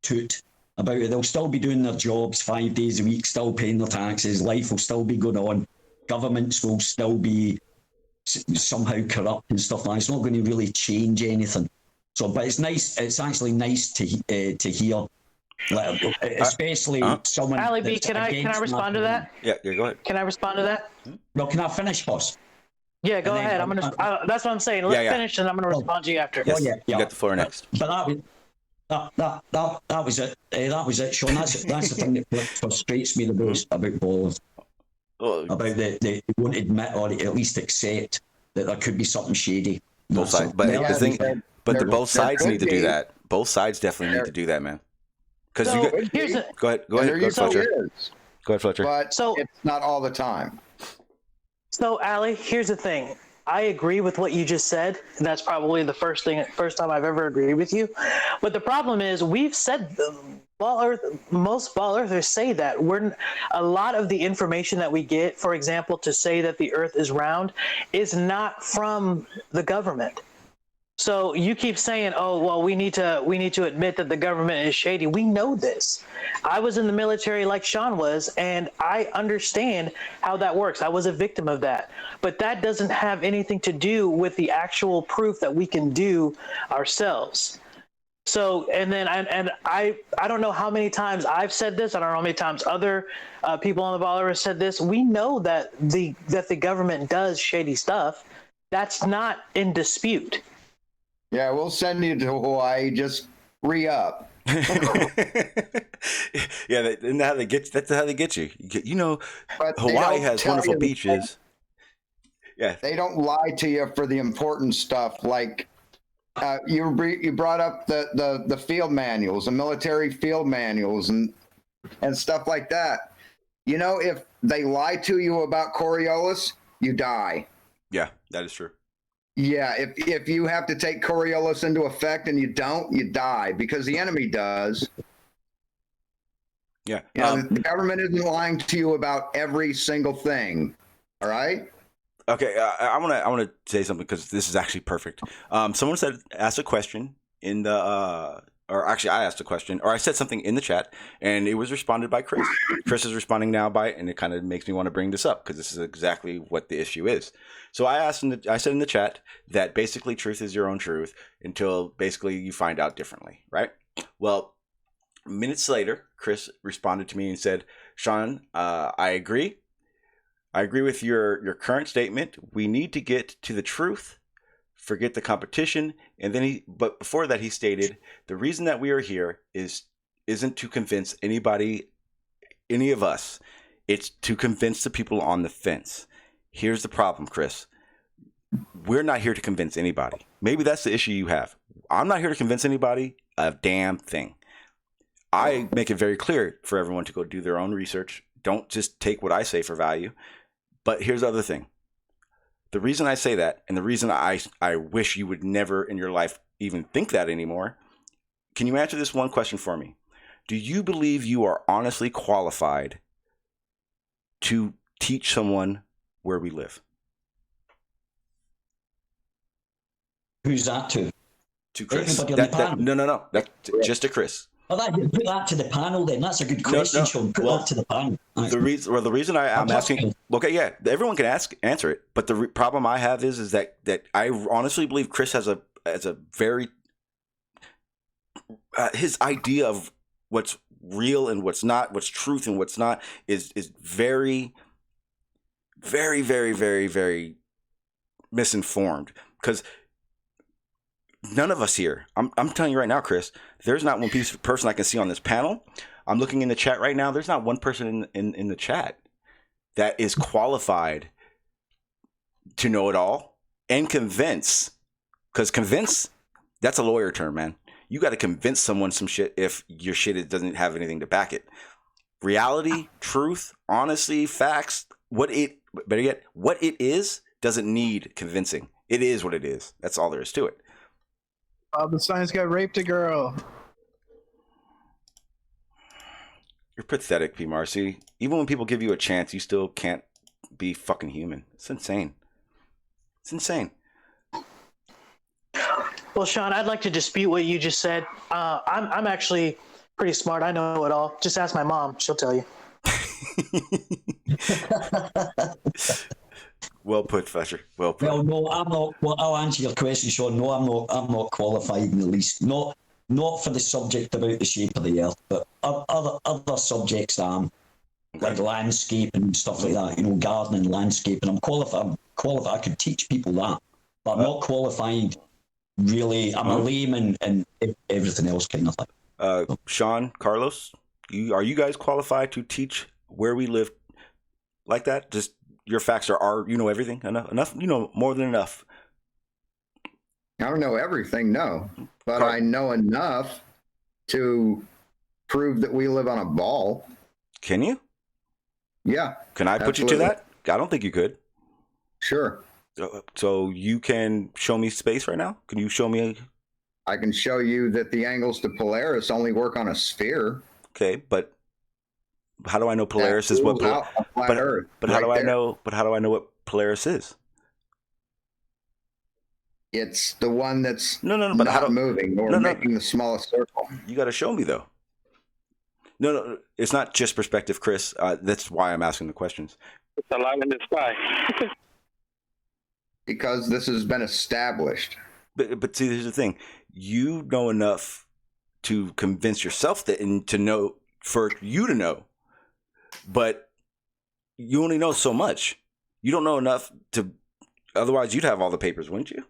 toot about it. They'll still be doing their jobs 5 days a week, still paying their taxes. Life will still be going on. Governments will still be somehow corrupt and stuff like that. It's not going to really change anything. So, but it's nice. It's actually nice to hear, like, especially someone. Ali B, can I respond to that? Yeah, go ahead. Can I respond to that? No, can I finish first? Yeah, go ahead. That's what I'm saying. Let's finish, and I'm gonna respond to you after. Yes, you got the floor next. But that was it. That was it, Sean. That's the thing that frustrates me the most about ballers. About they won't admit or at least accept that there could be something shady. Both sides, but both sides need to do that. Both sides definitely need to do that, man. Because go ahead, Fletcher. Go ahead, Fletcher. But it's not all the time. So, Ali, here's the thing. I agree with what you just said. That's probably the first time I've ever agreed with you. But the problem is, we've said most ball earthers say that a lot of the information that we get, for example, to say that the Earth is round, is not from the government. So you keep saying, "Oh, well, we need to admit that the government is shady." We know this. I was in the military like Sean was, and I understand how that works. I was a victim of that. But that doesn't have anything to do with the actual proof that we can do ourselves. So, and then I don't know how many times I've said this. I don't know how many times other people on the baller have said this. We know that the government does shady stuff. That's not in dispute. Yeah, we'll send you to Hawaii. Just re-up. Yeah, that's how they get you. But Hawaii has wonderful beaches. Yeah, they don't lie to you for the important stuff. Like you brought up the field manuals, the military field manuals, and stuff like that. If they lie to you about Coriolis, you die. Yeah, that is true. Yeah, if you have to take Coriolis into effect and you don't, you die because the enemy does. Yeah, the government isn't lying to you about every single thing. All right. Okay, I want to say something because this is actually perfect. Someone asked a question in the or actually I asked a question, or I said something in the chat, and it was responded by Chris. Chris is responding now and it kind of makes me want to bring this up because this is exactly what the issue is. So I said in the chat that basically truth is your own truth until basically you find out differently, right? Well, minutes later, Chris responded to me and said, "Sean, I agree. I agree with your current statement. We need to get to the truth. Forget the competition." And then but before that, he stated, "The reason that we are here isn't to convince anybody, any of us. It's to convince the people on the fence." Here's the problem, Chris. We're not here to convince anybody. Maybe that's the issue you have. I'm not here to convince anybody a damn thing. I make it very clear for everyone to go do their own research. Don't just take what I say for value. But here's the other thing. The reason I say that, and the reason I wish you would never in your life even think that anymore, can you answer this one question for me? Do you believe you are honestly qualified to teach someone where we live? Who's that to? To Chris. Everybody No. That's just to Chris. Well, put that to the panel then. That's a good question, Sean. Put that to the panel. The reason I'm asking, okay, yeah, everyone can answer it, but the problem I have is that I honestly believe Chris has a very his idea of what's real and what's not, what's truth and what's not, is very, very, very, very, very misinformed. Because none of us here, I'm telling you right now, Chris, there's not one person I can see on this panel. I'm looking in the chat right now. There's not one person in the chat that is qualified to know it all and convince. Because convince, that's a lawyer term, man. You got to convince someone some shit if your shit doesn't have anything to back it. Reality, truth, honesty, facts, better yet, what it is doesn't need convincing. It is what it is. That's all there is to it. The science guy raped a girl. You're pathetic, P. Marcy. Even when people give you a chance, you still can't be fucking human. It's insane. It's insane. Well, Sean, I'd like to dispute what you just said. I'm actually pretty smart. I know it all. Just ask my mom. She'll tell you. Well put, Fletcher. Well put. Well, no, I'm not. Well, I'll answer your question, Sean. No, I'm not. I'm not qualified in the least. Not for the subject about the shape of the earth, but other subjects like landscape and stuff like that. Gardening, landscape, and I'm qualified. I could teach people that, but I'm not qualified. Really, I'm a layman and everything else kind of thing. Sean, Carlos, are you guys qualified to teach where we live like that? Just your facts are everything enough, more than enough. I don't know everything, no, but I know enough to prove that we live on a ball. Can you? Yeah. Can I put you to that? I don't think you could. Sure. So you can show me space right now? Can you show me? I can show you that the angles to Polaris only work on a sphere. Okay, but how do I know Polaris is what? Earth but how do I know? But how do I know what Polaris is? It's the one that's but not moving or making the smallest circle. You got to show me though. No, it's not just perspective, Chris. That's why I'm asking the questions. It's a line in the sky. Because this has been established. But see, here's the thing: you know enough to convince yourself that, and to know for you to know, but you only know so much. You don't know enough to. Otherwise, you'd have all the papers, wouldn't you?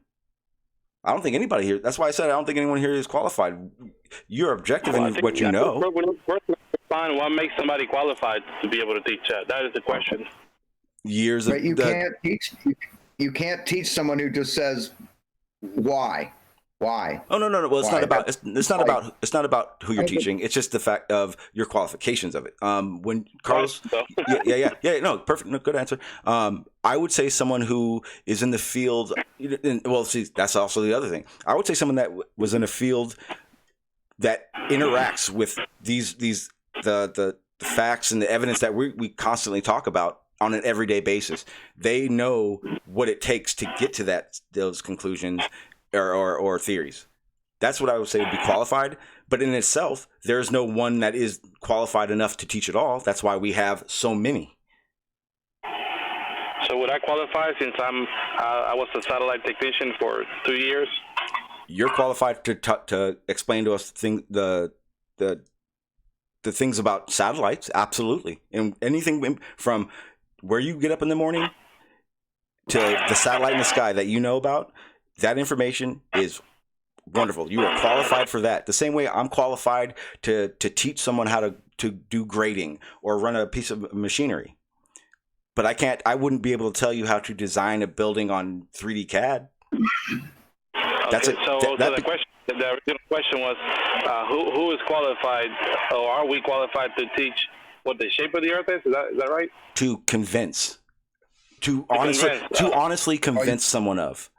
I don't think anybody here. That's why I said I don't think anyone here is qualified. You're objective in what you know. Find what makes somebody qualified to be able to teach that. That is the question. Years of. But can't teach. You can't teach someone who just says, "Why? Why?" Oh no. Well, it's not about. It's not about who you're teaching. It's just the fact of your qualifications of it. When Carlos, yeah. No, perfect. No, good answer. I would say someone who is in the field. Well, see, that's also the other thing. I would say someone that was in a field that interacts with the facts and the evidence that we constantly talk about on an everyday basis. They know what it takes to get to those conclusions or theories. That's what I would say would be qualified. But in itself, there's no one that is qualified enough to teach it all. That's why we have so many. So would I qualify since I was a satellite technician for 2 years? You're qualified to explain to us the things about satellites, absolutely, and anything from where you get up in the morning to the satellite in the sky that you know about. That information is wonderful. You are qualified for that. The same way I'm qualified to teach someone how to do grading or run a piece of machinery. But I wouldn't be able to tell you how to design a building on 3D CAD. That's it. The original question was, who is qualified, or are we qualified to teach what the shape of the Earth is? Is that right? To convince. To honestly convince someone of.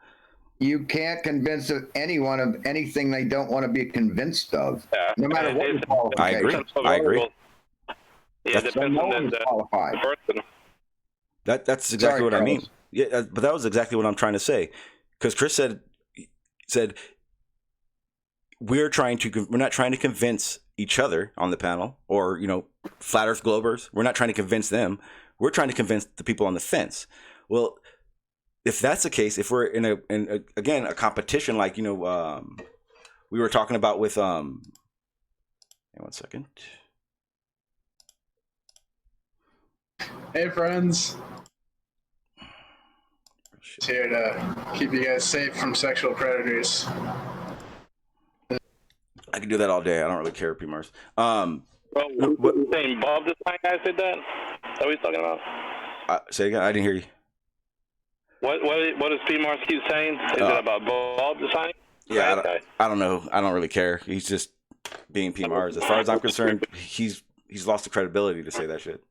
You can't convince anyone of anything they don't want to be convinced of, no matter what your qualification. I agree. Yeah, it depends on the person. That's exactly what I mean. Yeah, but that was exactly what I'm trying to say. Because Chris said we're not trying to convince each other on the panel, or flat Earth globers. We're not trying to convince them. We're trying to convince the people on the fence. Well, if that's the case, if we're in a competition like we were talking about with hang on 1 second. Hey friends. Just here to keep you guys safe from sexual predators. I can do that all day. I don't really care, P. Mars. Well, you saying Bob the Sign guy said that? Is that what he's talking about? Say again. I didn't hear you. What does P. Mars keep saying? Is it about Bob the Sign? Yeah, I don't know. I don't really care. He's just being P. Mars. As far as I'm concerned, he's lost the credibility to say that shit.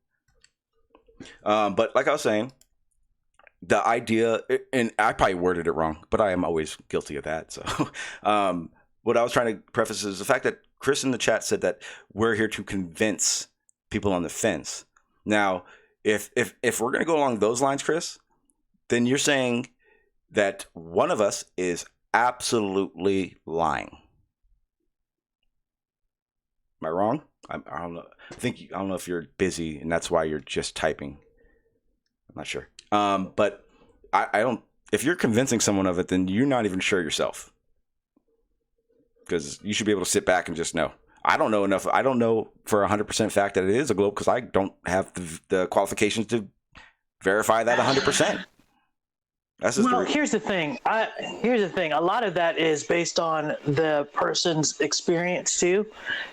But like I was saying, the idea, and I probably worded it wrong, but I am always guilty of that. So what I was trying to preface is the fact that Chris in the chat said that we're here to convince people on the fence. Now, if we're going to go along those lines, Chris, then you're saying that one of us is absolutely lying. Am I wrong? I don't know. I don't know if you're busy and that's why you're just typing. I'm not sure. But I don't. If you're convincing someone of it, then you're not even sure yourself. Because you should be able to sit back and just know. I don't know enough. I don't know for 100% fact that it is a globe because I don't have the qualifications to verify that 100%. That's just well, here's the thing. A lot of that is based on the person's experience too.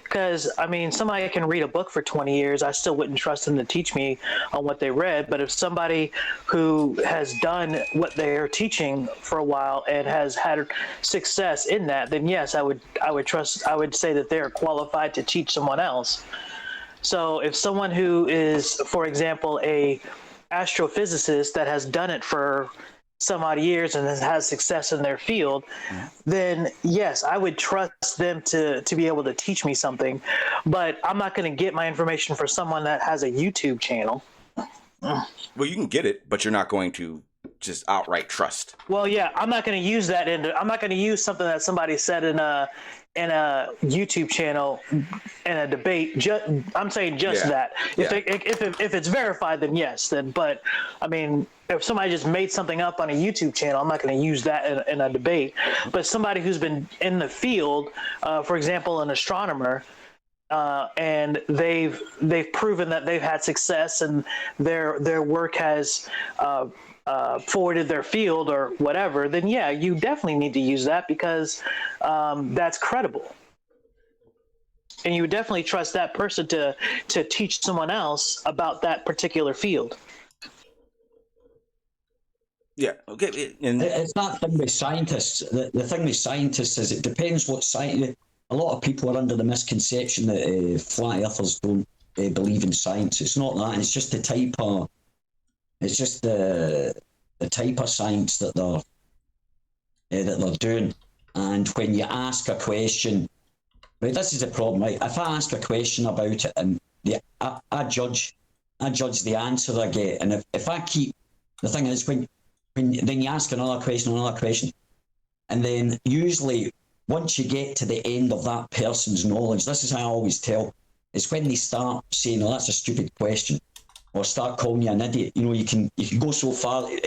Because, I mean, somebody can read a book for 20 years. I still wouldn't trust them to teach me on what they read. But if somebody who has done what they're teaching for a while and has had success in that, then yes, I would say that they're qualified to teach someone else. So if someone who is, for example, a astrophysicist that has done it for some odd years and has success in their field, then yes, I would trust them to be able to teach me something. But I'm not going to get my information for someone that has a YouTube channel. Well, you can get it, but you're not going to just outright trust. Well, yeah, I'm not going to use that I'm not going to use something that somebody said in a YouTube channel in a debate. I'm saying that. If it's verified, then yes. But I mean, if somebody just made something up on a YouTube channel, I'm not going to use that in a debate. But somebody who's been in the field, for example, an astronomer, and they've proven that they've had success and their work has forwarded their field or whatever, then yeah, you definitely need to use that because that's credible. And you would definitely trust that person to teach someone else about that particular field. Yeah, okay. And it's that thing with scientists. The thing with scientists is it depends what science. A lot of people are under the misconception that flat earthers don't believe in science. It's not that. It's just the type of. It's just the type of science that they're doing. And when you ask a question, right, this is the problem, right? If I ask a question about it and I judge the answer I get, and if I keep the thing is when then you ask another question, and then usually once you get to the end of that person's knowledge, this is how I always tell, is when they start saying, "Oh, that's a stupid question," or start calling you an idiot. You know, you can go so far. I've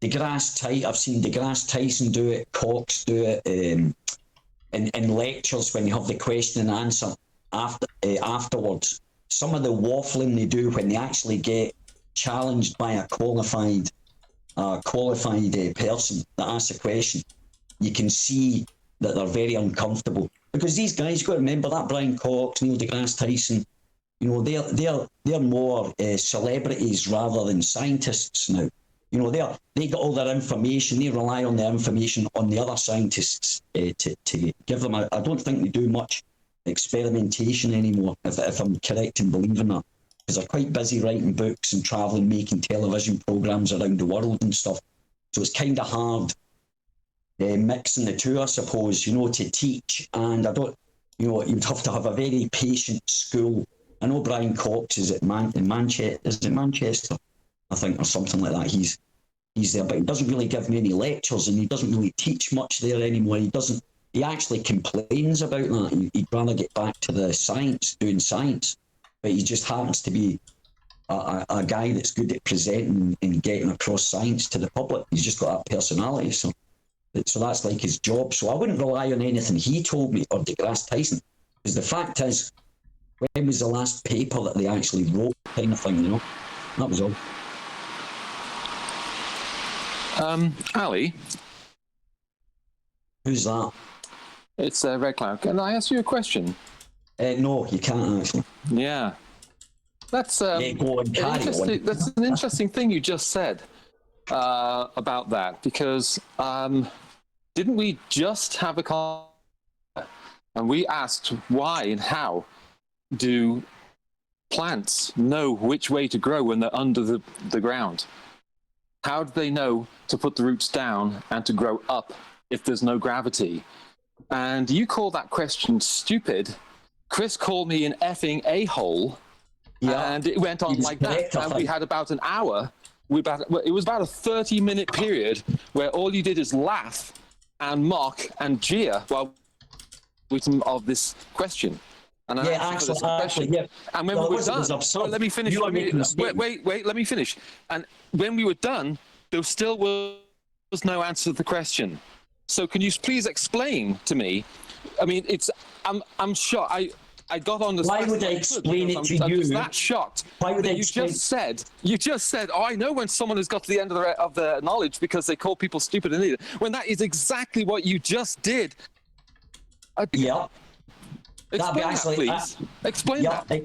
seen DeGrasse Tyson do it, Cox do it, in lectures when you have the question and answer afterwards. Some of the waffling they do when they actually get challenged by a qualified person that asks a question, you can see that they're very uncomfortable because these guys, you've got to remember that Brian Cox, Neil deGrasse Tyson, you know, they're more celebrities rather than scientists now. You know, they get all their information, they rely on their information on the other scientists to give them. I don't think they do much experimentation anymore, if I'm correct in believing that, because they're quite busy writing books and travelling, making television programmes around the world and stuff. So it's kind of hard mixing the two, I suppose, you know, to teach. And you'd have to have a very patient school. I know Brian Cox is in Manchester. Is it Manchester? I think, or something like that. He's there, but he doesn't really give many lectures and he doesn't really teach much there anymore. He actually complains about that. He'd rather get back to the science, doing science, but he just happens to be a guy that's good at presenting and getting across science to the public. He's just got that personality, so that's like his job. So I wouldn't rely on anything he told me or DeGrasse Tyson, because the fact is, when was the last paper that they actually wrote, kind of thing, you know? That was all. Ali. Who's that? It's Red Cloud. Can I ask you a question? No, you can't actually. Yeah. That's go on, carry on. That's an interesting thing you just said about that, because didn't we just have a call and we asked why and how do plants know which way to grow when they're under the ground? How do they know to put the roots down and to grow up if there's no gravity? And you call that question stupid. Chris called me an effing a-hole. Yeah, and it went on like that. And we had about an hour. It was about a 30-minute period where all you did is laugh and mock and jeer while waiting of this question. And actually. And when we were done, let me finish. Wait, let me finish. And when we were done, there still was no answer to the question. So can you please explain to me? I mean, I'm shocked. I got on this. Why would I explain it to you? I'm just that shocked. Why would I explain? You just said, oh, I know when someone has got to the end of their knowledge because they call people stupid and idiot. When that is exactly what you just did. Yeah. Explain that, please. Explain that.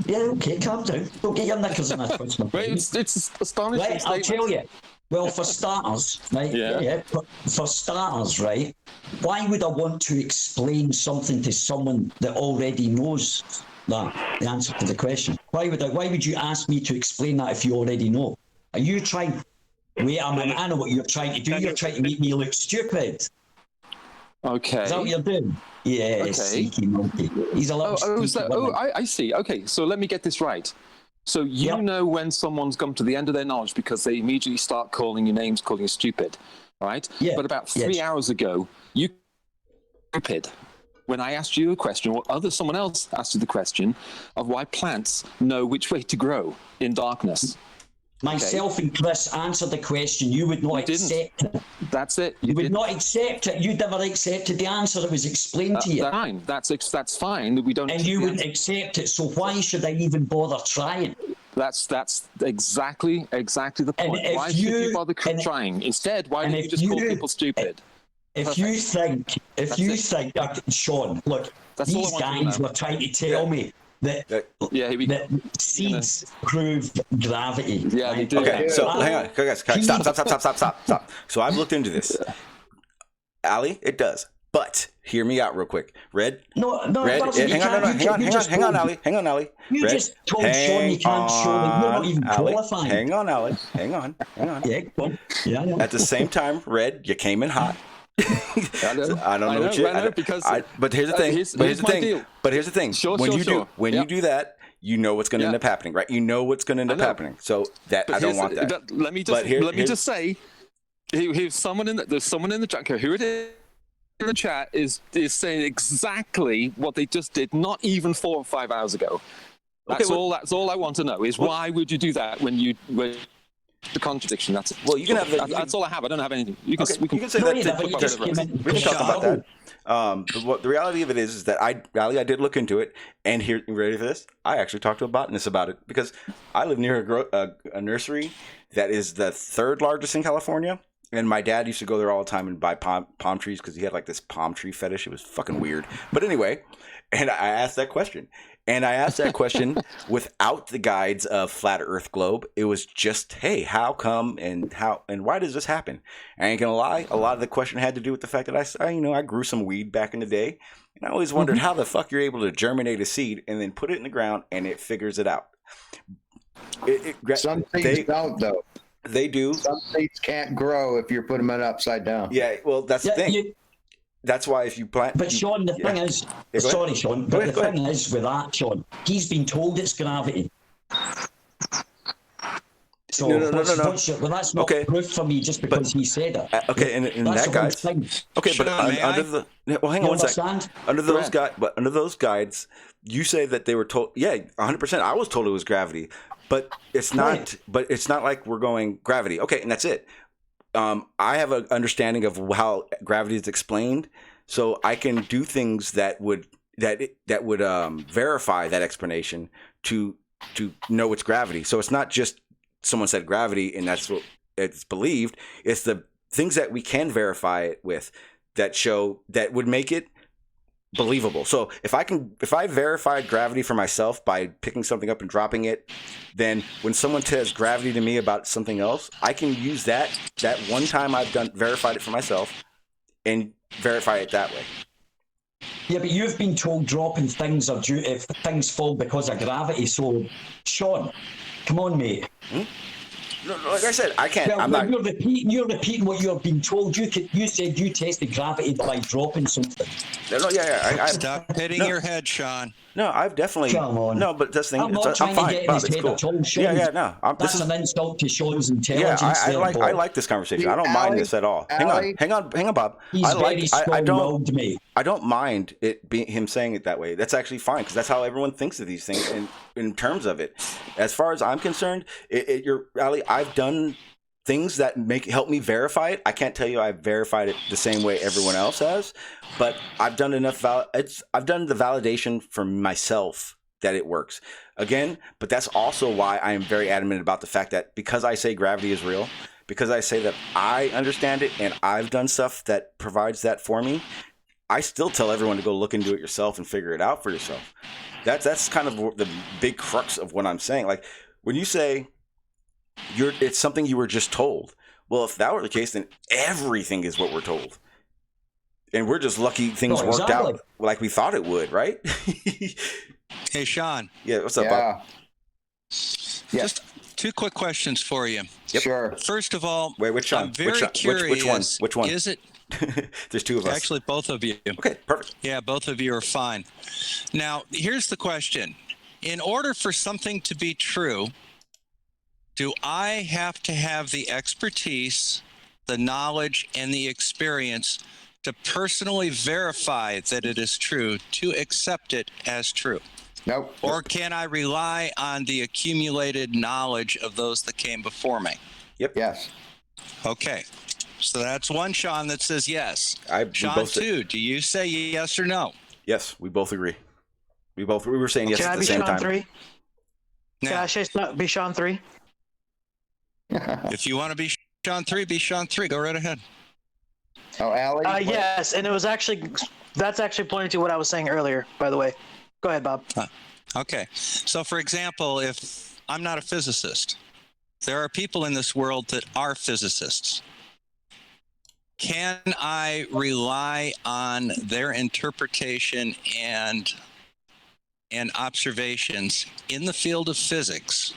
Yeah, okay, calm down. Don't get your knickers in a twist. Right, it's astonishing. Right, I'll tell you. Well, for starters, right? Yeah. For starters, right? Why would I want to explain something to someone that already knows the answer to the question? Why would you ask me to explain that if you already know? Are you trying? Wait a minute, I know what you're trying to do. You're trying to make me look stupid. Okay. Is that what you're doing? Yeah, okay. Sneaky monkey. He's a little I see. Okay, so let me get this right. So you know when someone's come to the end of their knowledge because they immediately start calling you names, calling you stupid, right? Yeah. But about 3 hours ago, you stupid. When I asked you a question, or someone else asked you the question of why plants know which way to grow in darkness. Myself and Chris answered the question. You would not accept it. That's it. You would not accept it. You never accepted the answer that was explained to you. Fine. That's fine. We don't. And you wouldn't accept it. So why should I even bother trying? That's exactly the point. Why should you bother trying? Instead, why don't you just call people stupid? If you think, Sean, look, these guys were trying to tell me that seeds prove gravity. Yeah, they do. Okay, so hang on, guys, stop. So I've looked into this. Ali, it does. But hear me out real quick. Red? No, Red, hang on, Ali. You Red, just told Sean you can't show that you're not even qualified. Hang on, Ali. Hang on. Yeah, go on. Yeah. At the same time, Red, you came in hot. I don't know what you. Because but here's the thing. But here's the thing. When you do that, you know what's going to end up happening, right? You know what's going to end up happening. So that I don't want that. Let me just say, there's someone in the chat. Who it is in the chat is saying exactly what they just did, not even 4 or 5 hours ago. That's all I want to know is why would you do that when the contradiction? That's it. Well, you can have that's all I have. I don't have anything. We can say that. We can talk about that. But the reality of it is that I did look into it, and here, you ready for this? I actually talked to a botanist about it because I live near a nursery that is the 3rd largest in California. And my dad used to go there all the time and buy palm trees because he had like this palm tree fetish. It was fucking weird. But anyway, and I asked that question. And I asked that question without the guides of Flat Earth Globe. It was just, hey, how come and why does this happen? I ain't gonna lie, a lot of the question had to do with the fact that I grew some weed back in the day. And I always wondered how the fuck you're able to germinate a seed and then put it in the ground and it figures it out. Some seeds don't, though. They do. Some seeds can't grow if you're putting them upside down. Yeah, well, that's the thing. That's why if you plant... But Sean, the thing is... Sorry, Sean. But the thing is with that, Sean, he's been told it's gravity. So no. Well, that's not proof for me just because he said it. Okay, and that guides... Okay, but under the... Well, hang on one second. Under those guides, you say that they were told... Yeah, 100%. I was told it was gravity. But it's not. Right. But it's not like we're going gravity. Okay, and that's it. I have an understanding of how gravity is explained, so I can do things that would verify that explanation to know it's gravity. So it's not just someone said gravity and that's what it's believed. It's the things that we can verify it with that would make it believable. So if I verified gravity for myself by picking something up and dropping it, then when someone says gravity to me about something else, I can use that one time I've verified it for myself and verify it that way. Yeah, but you've been told dropping things are due if things fall because of gravity. So, Sean, come on, mate. No, like I said, I can't. Well, you're repeating what you've been told. You said you tested gravity by dropping something. Stop hitting your head, Sean. No, I've definitely. Come on. No, but that's the thing. I'm not trying to get in his head at all. No. That's an insult to Sean's intelligence. Yeah, I like this conversation. I don't mind this at all. Hang on, Bob. He's very strong-willed, mate. I don't mind it being him saying it that way. That's actually fine because that's how everyone thinks of these things in terms of it. As far as I'm concerned, Ali, I've done things that help me verify it. I can't tell you I've verified it the same way everyone else has, but I've done enough. I've done the validation for myself that it works. Again, but that's also why I am very adamant about the fact that because I say gravity is real, because I say that I understand it and I've done stuff that provides that for me, I still tell everyone to go look into it yourself and figure it out for yourself. That's kind of the big crux of what I'm saying. Like when you say it's something you were just told. Well, if that were the case, then everything is what we're told. And we're just lucky things worked out like we thought it would, right? Hey, Sean. Yeah, what's up, Bob? Yeah. Just 2 quick questions for you. Yep. Sure. First of all, wait, which Sean? I'm very curious. Which one? Is it? There's 2 of us. Actually, both of you. Okay, perfect. Yeah, both of you are fine. Now, here's the question. In order for something to be true, do I have to have the expertise, the knowledge, and the experience to personally verify that it is true, to accept it as true? Nope. Or can I rely on the accumulated knowledge of those that came before me? Yep. Yes. Okay. So that's one Sean that says yes. Sean, 2, do you say yes or no? Yes, we both agree. We were saying yes at the same time. Can I be Sean 3? If you want to be Sean 3, be Sean 3. Go right ahead. Oh, Allie? Yes, and that's actually pointing to what I was saying earlier, by the way. Go ahead, Bob. Okay. So, for example, if I'm not a physicist, there are people in this world that are physicists. Can I rely on their interpretation and observations in the field of physics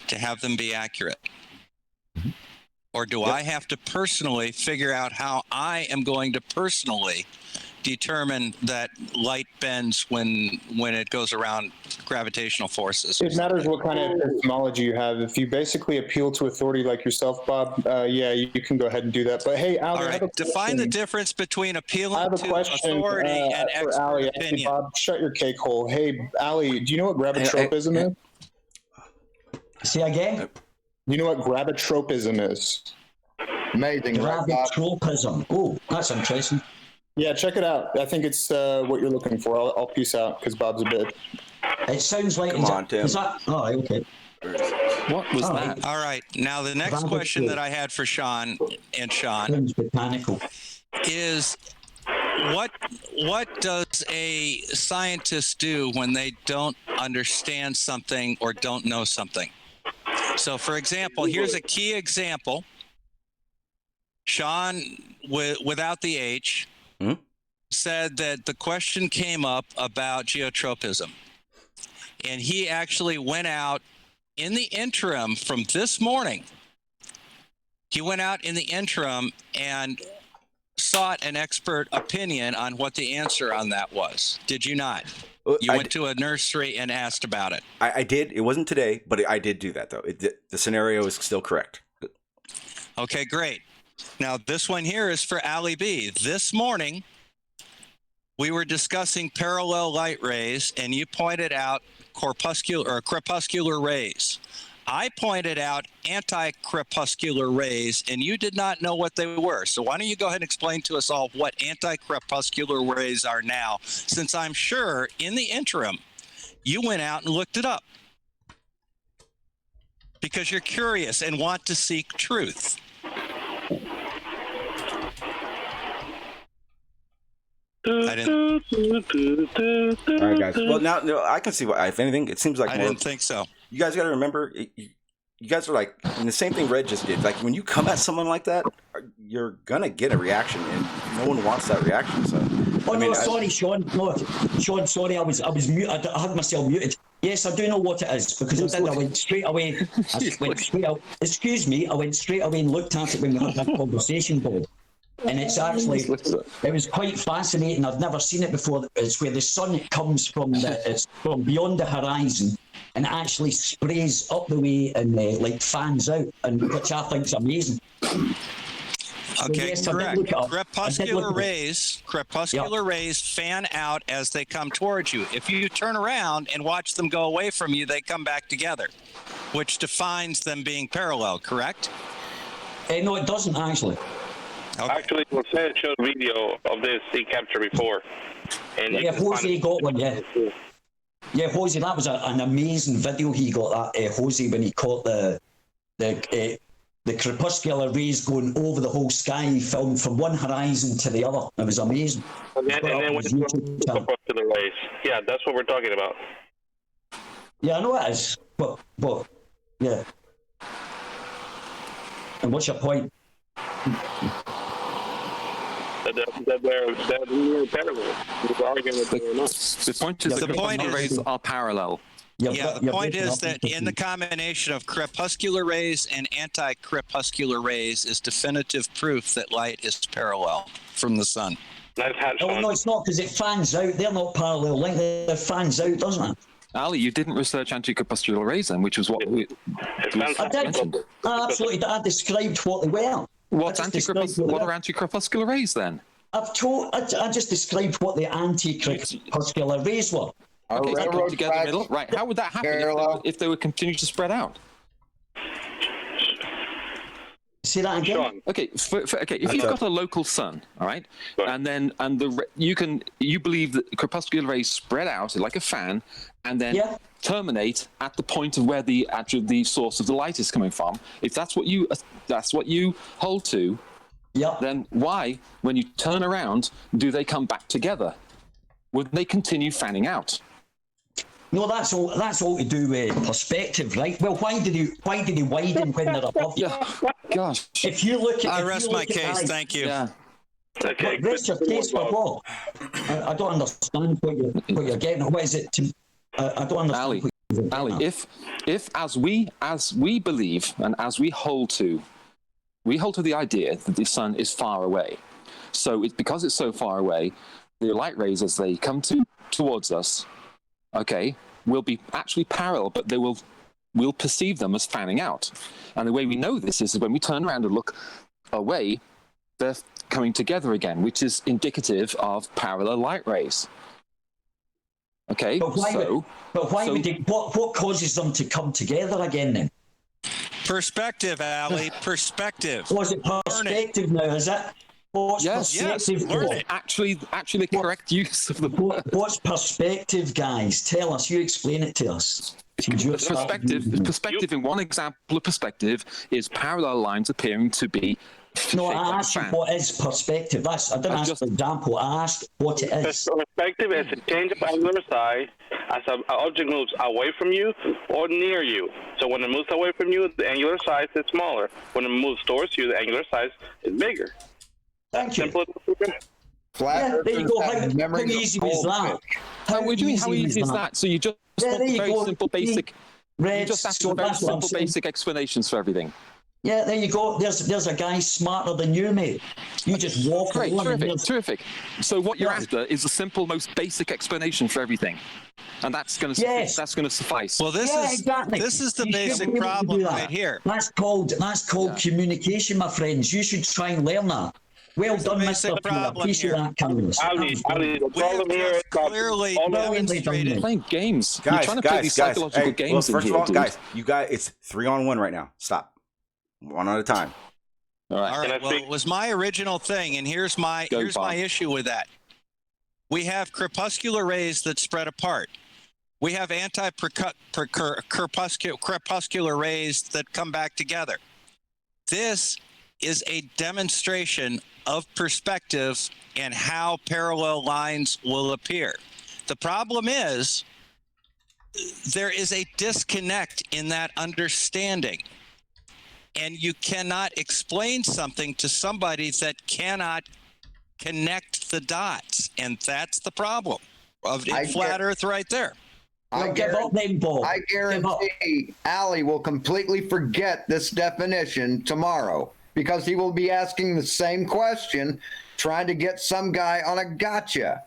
to have them be accurate? Or do I have to personally figure out how I am going to personally determine that light bends when it goes around gravitational forces? It matters what kind of epistemology you have. If you basically appeal to authority like yourself, Bob, yeah, you can go ahead and do that. But hey, Ali, all right, define the difference between appealing to authority and expert Ali. opinion. Hey, Bob, shut your cake hole. Hey, Ali, do you know what gravitropism is? Say again? You know what gravitropism is? Amazing. Gravitropism. Oh, that's interesting. Yeah, check it out. I think it's what you're looking for. I'll peace out because Bob's a bit. It sounds like. Come on, Tim. Is that? Oh, okay. What was that? All right. Now, the next question that I had for Sean and Sean is what does a scientist do when they don't understand something or don't know something? So, for example, here's a key example. Sean, without the H, said that the question came up about geotropism. And he actually went out in the interim from this morning. He went out in the interim and sought an expert opinion on what the answer on that was. Did you not? You went to a nursery and asked about it. I did. It wasn't today, but I did do that, though. The scenario is still correct. Okay, great. Now, this one here is for Ali B. This morning, we were discussing parallel light rays, and you pointed out crepuscular rays. I pointed out anti-crepuscular rays, and you did not know what they were. So why don't you go ahead and explain to us all what anti-crepuscular rays are now, since I'm sure in the interim, you went out and looked it up. Because you're curious and want to seek truth. I didn't. All right, guys. Well, now I can see why. If anything, it seems like I didn't think so. You guys got to remember, you guys are like, and the same thing Red just did. Like when you come at someone like that, you're gonna get a reaction, and no one wants that reaction. So. Sorry, Sean. No, Sean. Sorry, I was muted. I had myself muted. Yes, I do know what it is because I went straight away. Excuse me. I went straight away and looked at it when we had that conversation, Bob. And it's actually, it was quite fascinating. I've never seen it before. It's where the sun comes it's from beyond the horizon and actually sprays up the way and like fans out, and which I think is amazing. Okay, so yes, correct. Crepuscular rays fan out as they come towards you. If you turn around and watch them go away from you, they come back together. which defines them being parallel, correct? No, it doesn't actually. Okay. Actually, Jose showed a video of this he captured before. And Yeah, Jose got one, yeah. Yeah, Jose, that was an amazing video he got, that Jose, when he caught the crepuscular rays going over the whole sky. He filmed from one horizon to the other. It was amazing. And then when crepuscular rays. Yeah, that's what we're talking about. Yeah, I know it is, but yeah. And what's your point? That they're parallel. The argument that they're not. The point is The the point crepuscular is- rays are parallel. Yeah, the point is that in the combination of crepuscular rays and anti-crepuscular rays is definitive proof that light is parallel from the sun. Nice hat, Oh, Sean. no, it's not, because it fans out. They're not parallel length. It fans out, doesn't it? Ali, you didn't research anti-crepuscular rays then, which was what we I did. mentioned. I absolutely did. I described what they were. What I just described what they are were. anti-crepuscular rays then? I just described what the anti-crepuscular rays were. Okay, so come railroad together in the middle. tracks Right, how would that happen parallel. if they would continue to spread out? Say that again. Sean. Okay, if you've got a local sun, all right, Right. and you believe that crepuscular rays spread out like a fan, and then Yeah. terminate at the point of where the source of the light is coming from. If that's what you hold to, Yep. then why, when you turn around, do they come back together? Would they continue fanning out? No, that's all to do with perspective, right? Well, why did he widen when they're above you? Yeah, gosh. If you look at, I if rest you my look at case. eyes- Thank you. Yeah. Okay. Rest your case for what? I don't understand what you're getting. What is it? I don't understand. Ali, what you're getting Ali, at. if as we believe and as we hold to the idea that the sun is far away, so it's because it's so far away, the light rays as they come towards us, okay, will be actually parallel, but we'll perceive them as fanning out. And the way we know this is when we turn around and look away, they're coming together again, which is indicative of parallel light rays. Okay, But why would they, what causes them to come together again then? Perspective, Ali. Perspective. Was it perspective now? Is that what's perspective? learn for? it. Actually, the correct use of the What's perspective, guys? Tell us. You explain it to us. Since you're perspective in one example of perspective is parallel lines appearing to be No, shaped I like a asked you fan. what is perspective. I didn't ask just- for example. I asked what it is. Perspective is a change of angular size as an object moves away from you or near you. So when it moves away from you, the angular size is smaller. When it moves towards you, the angular size is bigger. Thank you. Simple as Flat Yeah, there you earthers go. have How memories of easy was that? goldfish. How easy is that? So you just Yeah, want there the you very go. simple basic. You Red, just ask so for very that's what I'm simple saying. basic explanations for everything. Yeah, there you go. There's a guy smarter than you, mate. You just walk Great, along and terrific. So what you're Yeah. after is a simple, most basic explanation for everything, and that's going to Yes. suffice. Well, this Yeah, is exactly. this is the You should be basic able to problem do that. right here. That's called communication, my friends. You should try and learn that. Well Here's the done, basic Mr. Peter. problem Appreciate here. that, Cameras. Ali, the We have problem here is just that clearly all the demonstrated. Playing games. You're Guys, trying to play these psychological Hey, games well, first in of here, all, dude. guys, you guys, it's 3-on-1 right now. Stop. One at a time. All right. All Can I right. Well, speak? it was my original thing, and here's my Go, Bob. issue with that. We have crepuscular rays that spread apart. We have crepuscular rays that come back together. This is a demonstration of perspective and how parallel lines will appear. The problem is there is a disconnect in that understanding. And you cannot explain something to somebody that cannot connect the dots. And that's the problem of flat Earth right there. I Give up then, Bob. I Give up. guarantee Ali will completely forget this definition tomorrow because he will be asking the same question, trying to get some guy on a gotcha.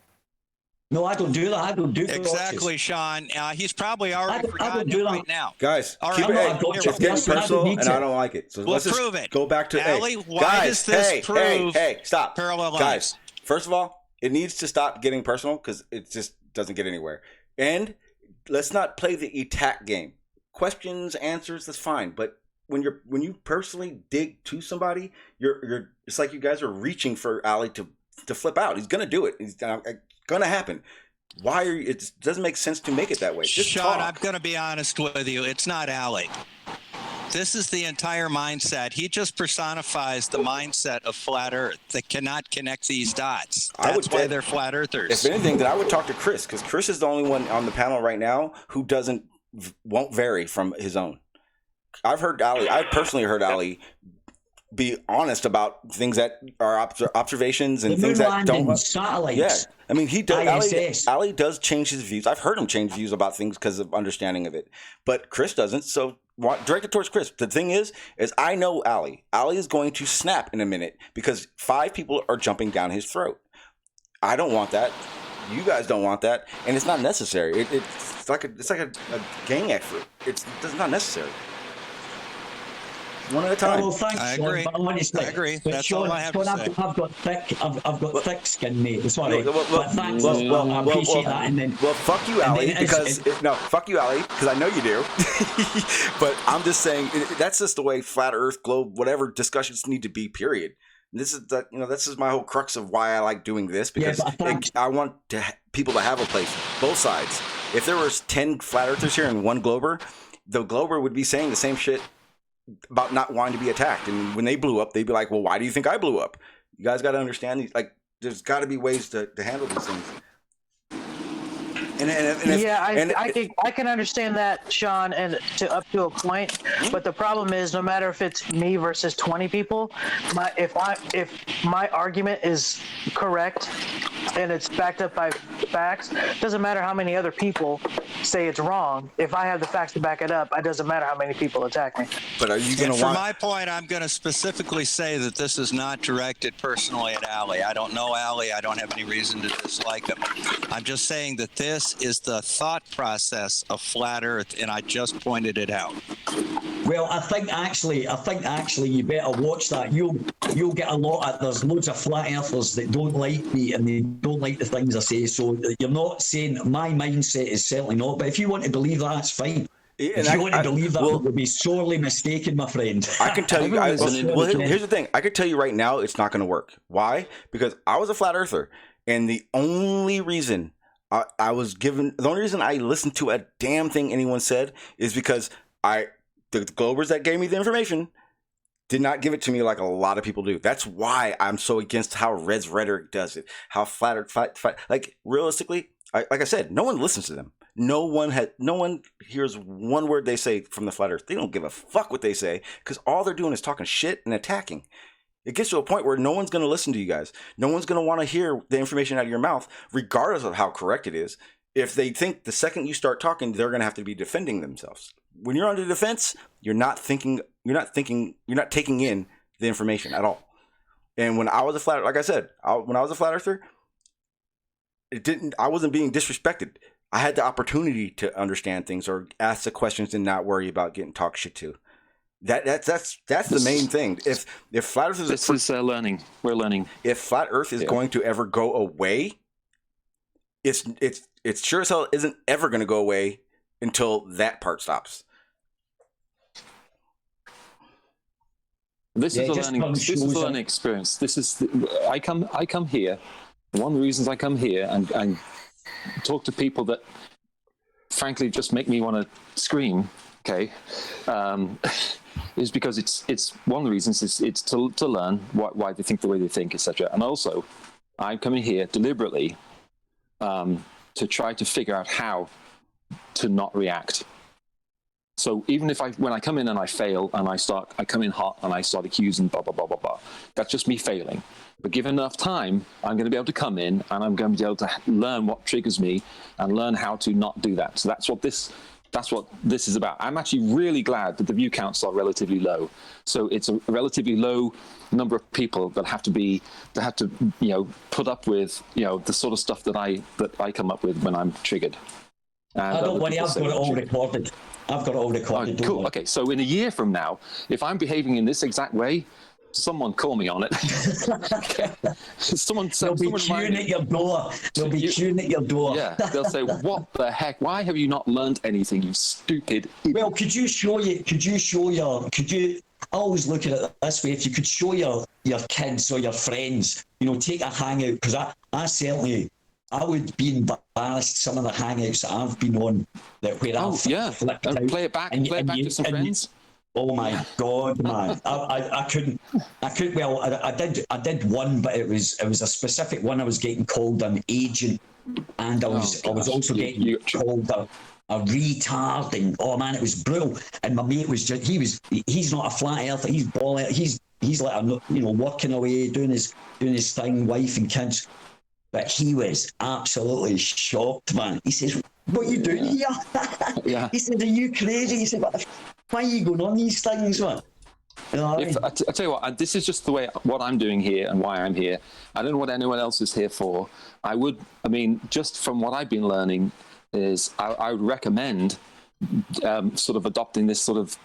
No, I don't do that. I don't do Exactly, Sean. He's probably already I don't forgotten do it that. right now. Guys, All keep right, it. I'm Hey, not a gotcha it's getting person. I don't personal, need and to. I don't like it. So We'll let's just prove it. go back to Ali, why guys, does this prove hey, stop. parallel lines? Guys, first of all, it needs to stop getting personal because it just doesn't get anywhere. And let's not play the attack game. questions, answers, that's fine. But when you personally dig to somebody, you're it's like you guys are reaching for Ali to flip out. He's gonna do it. It's gonna happen. Why are you? It doesn't make sense to make it that way. Just Sean, talk. I'm going to be honest with you. It's not Ali. This is the entire mindset. He just personifies the mindset of flat Earth that cannot connect these dots. That's why they're flat earthers. If anything, then I would talk to Chris, because Chris is the only one on the panel right now who won't vary from his own. I've heard Ali. I personally heard Ali be honest about things that are observations and things that don't. Satellites. Yeah, I mean, he does. Ali does change his views. I've heard him change views about things because of understanding of it, but Chris doesn't. So direct it towards Chris. The thing is I know Ali. Ali is going to snap in a minute because 5 people are jumping down his throat. I don't want that. You guys don't want that, and it's not necessary. It's like a gang effort. It's not necessary. One at a time. Oh, thanks, I agree. Sean, honestly, I agree. But That's Sean, all I have to say. I've got thick skin, mate. Sorry. Well, thanks. I appreciate that. And then, fuck you, Ali, fuck you, Ali, because I know you do. But I'm just saying that's just the way flat Earth, globe, whatever discussions need to be. Period. This is my whole crux of why I like doing this, because I want people to have a place, both sides. If there was 10 flat Earthers here and 1 glober, the glober would be saying the same shit about not wanting to be attacked, and when they blew up, they'd be like, "Well, why do you think I blew up?" You guys got to understand these. Like, there's got to be ways to handle these things. I can understand that, Sean, and up to a point. But the problem is, no matter if it's me versus 20 people, if my argument is correct and it's backed up by facts, doesn't matter how many other people say it's wrong. If I have the facts to back it up, it doesn't matter how many people attack me. But are you going to want? For my point, I'm going to specifically say that this is not directed personally at Ali. I don't know Ali. I don't have any reason to dislike him. I'm just saying that this is the thought process of flat Earth, and I just pointed it out. Well, I think actually you better watch that. You'll get a lot of. There's loads of flat earthers that don't like me and they don't like the things I say. So you're not saying my mindset is certainly not. But if you want to believe that, it's fine. If you want to believe that, you'll be sorely mistaken, my friend. I can tell you. Here's the thing. I can tell you right now, it's not going to work. Why? Because I was a flat earther, and the only reason the only reason I listened to a damn thing anyone said is because the globers that gave me the information did not give it to me like a lot of people do. That's why I'm so against how Red's rhetoric does it. How flat like realistically, like I said, no one listens to them. No one hears one word they say from the flat Earth. They don't give a fuck what they say because all they're doing is talking shit and attacking. It gets to a point where no one's going to listen to you guys. No one's going to want to hear the information out of your mouth, regardless of how correct it is. If they think the second you start talking, they're going to have to be defending themselves. When you're on the defense, you're not taking in the information at all. And when I was a flat, like I said, when I was a flat earther, I wasn't being disrespected. I had the opportunity to understand things or ask the questions and not worry about getting talked shit to. That's the main thing. If flat Earth is learning, we're learning. If flat Earth is going to ever go away, it's sure as hell isn't ever going to go away until that part stops. This is a learning. This is a learning experience. I come here. One of the reasons I come here and talk to people that, frankly, just make me want to scream. Okay. Is because it's one of the reasons it's to learn why they think the way they think, etc. And also, I'm coming here deliberately to try to figure out how to not react. So even if when I come in and I fail and I come in hot and I start accusing blah blah blah blah blah, that's just me failing. But given enough time, I'm going to be able to come in and I'm going to be able to learn what triggers me and learn how to not do that. So that's what this is about. I'm actually really glad that the view counts are relatively low. So it's a relatively low number of people that have to put up with the sort of stuff that I come up with when I'm triggered. And don't worry, I've got it all recorded. I've got it all recorded. Cool. Okay, so in a year from now, if I'm behaving in this exact way, Someone call me on it. Someone They'll be queuing at your door. They'll be queuing at your door. Yeah, they'll say, "What the heck? Why have you not learned anything, you stupid idiot?" Well, could you I always look at it this way, if you could show your kids or your friends, take a hangout, because I would be embarrassed some of the hangouts that I've been on that where I've flipped out. Play it back to some friends. Oh my God, man! I couldn't. Well, I did one, but it was a specific one. I was getting called an agent, and I was also getting called a retard. And oh man, it was brutal. And my mate was he's not a flat earther. He's ball. He's like working away, doing his thing, wife and kids. But he was absolutely shocked, man. He says, "What are you doing here?" Yeah. He said, "Are you crazy?" He said, "Why are you going on these things, man?" I tell you what, and this is just the way what I'm doing here and why I'm here. I don't know what anyone else is here for. Just from what I've been learning, is I would recommend sort of adopting this sort of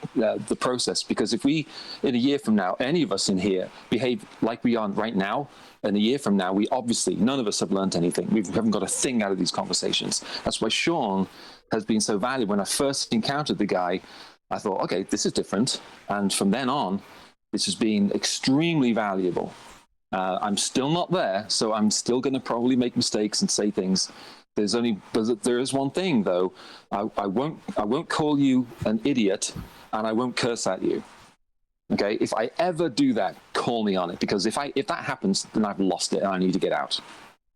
the process, because if we, in a year from now, any of us in here behave like we are right now, in a year from now, we obviously, none of us have learned anything. We haven't got a thing out of these conversations. That's why Sean has been so valuable. When I first encountered the guy, I thought, okay, this is different. And from then on, this has been extremely valuable. I'm still not there, so I'm still going to probably make mistakes and say things. There is one thing though. I won't call you an idiot, and I won't curse at you. Okay, if I ever do that, call me on it, because if that happens, then I've lost it and I need to get out.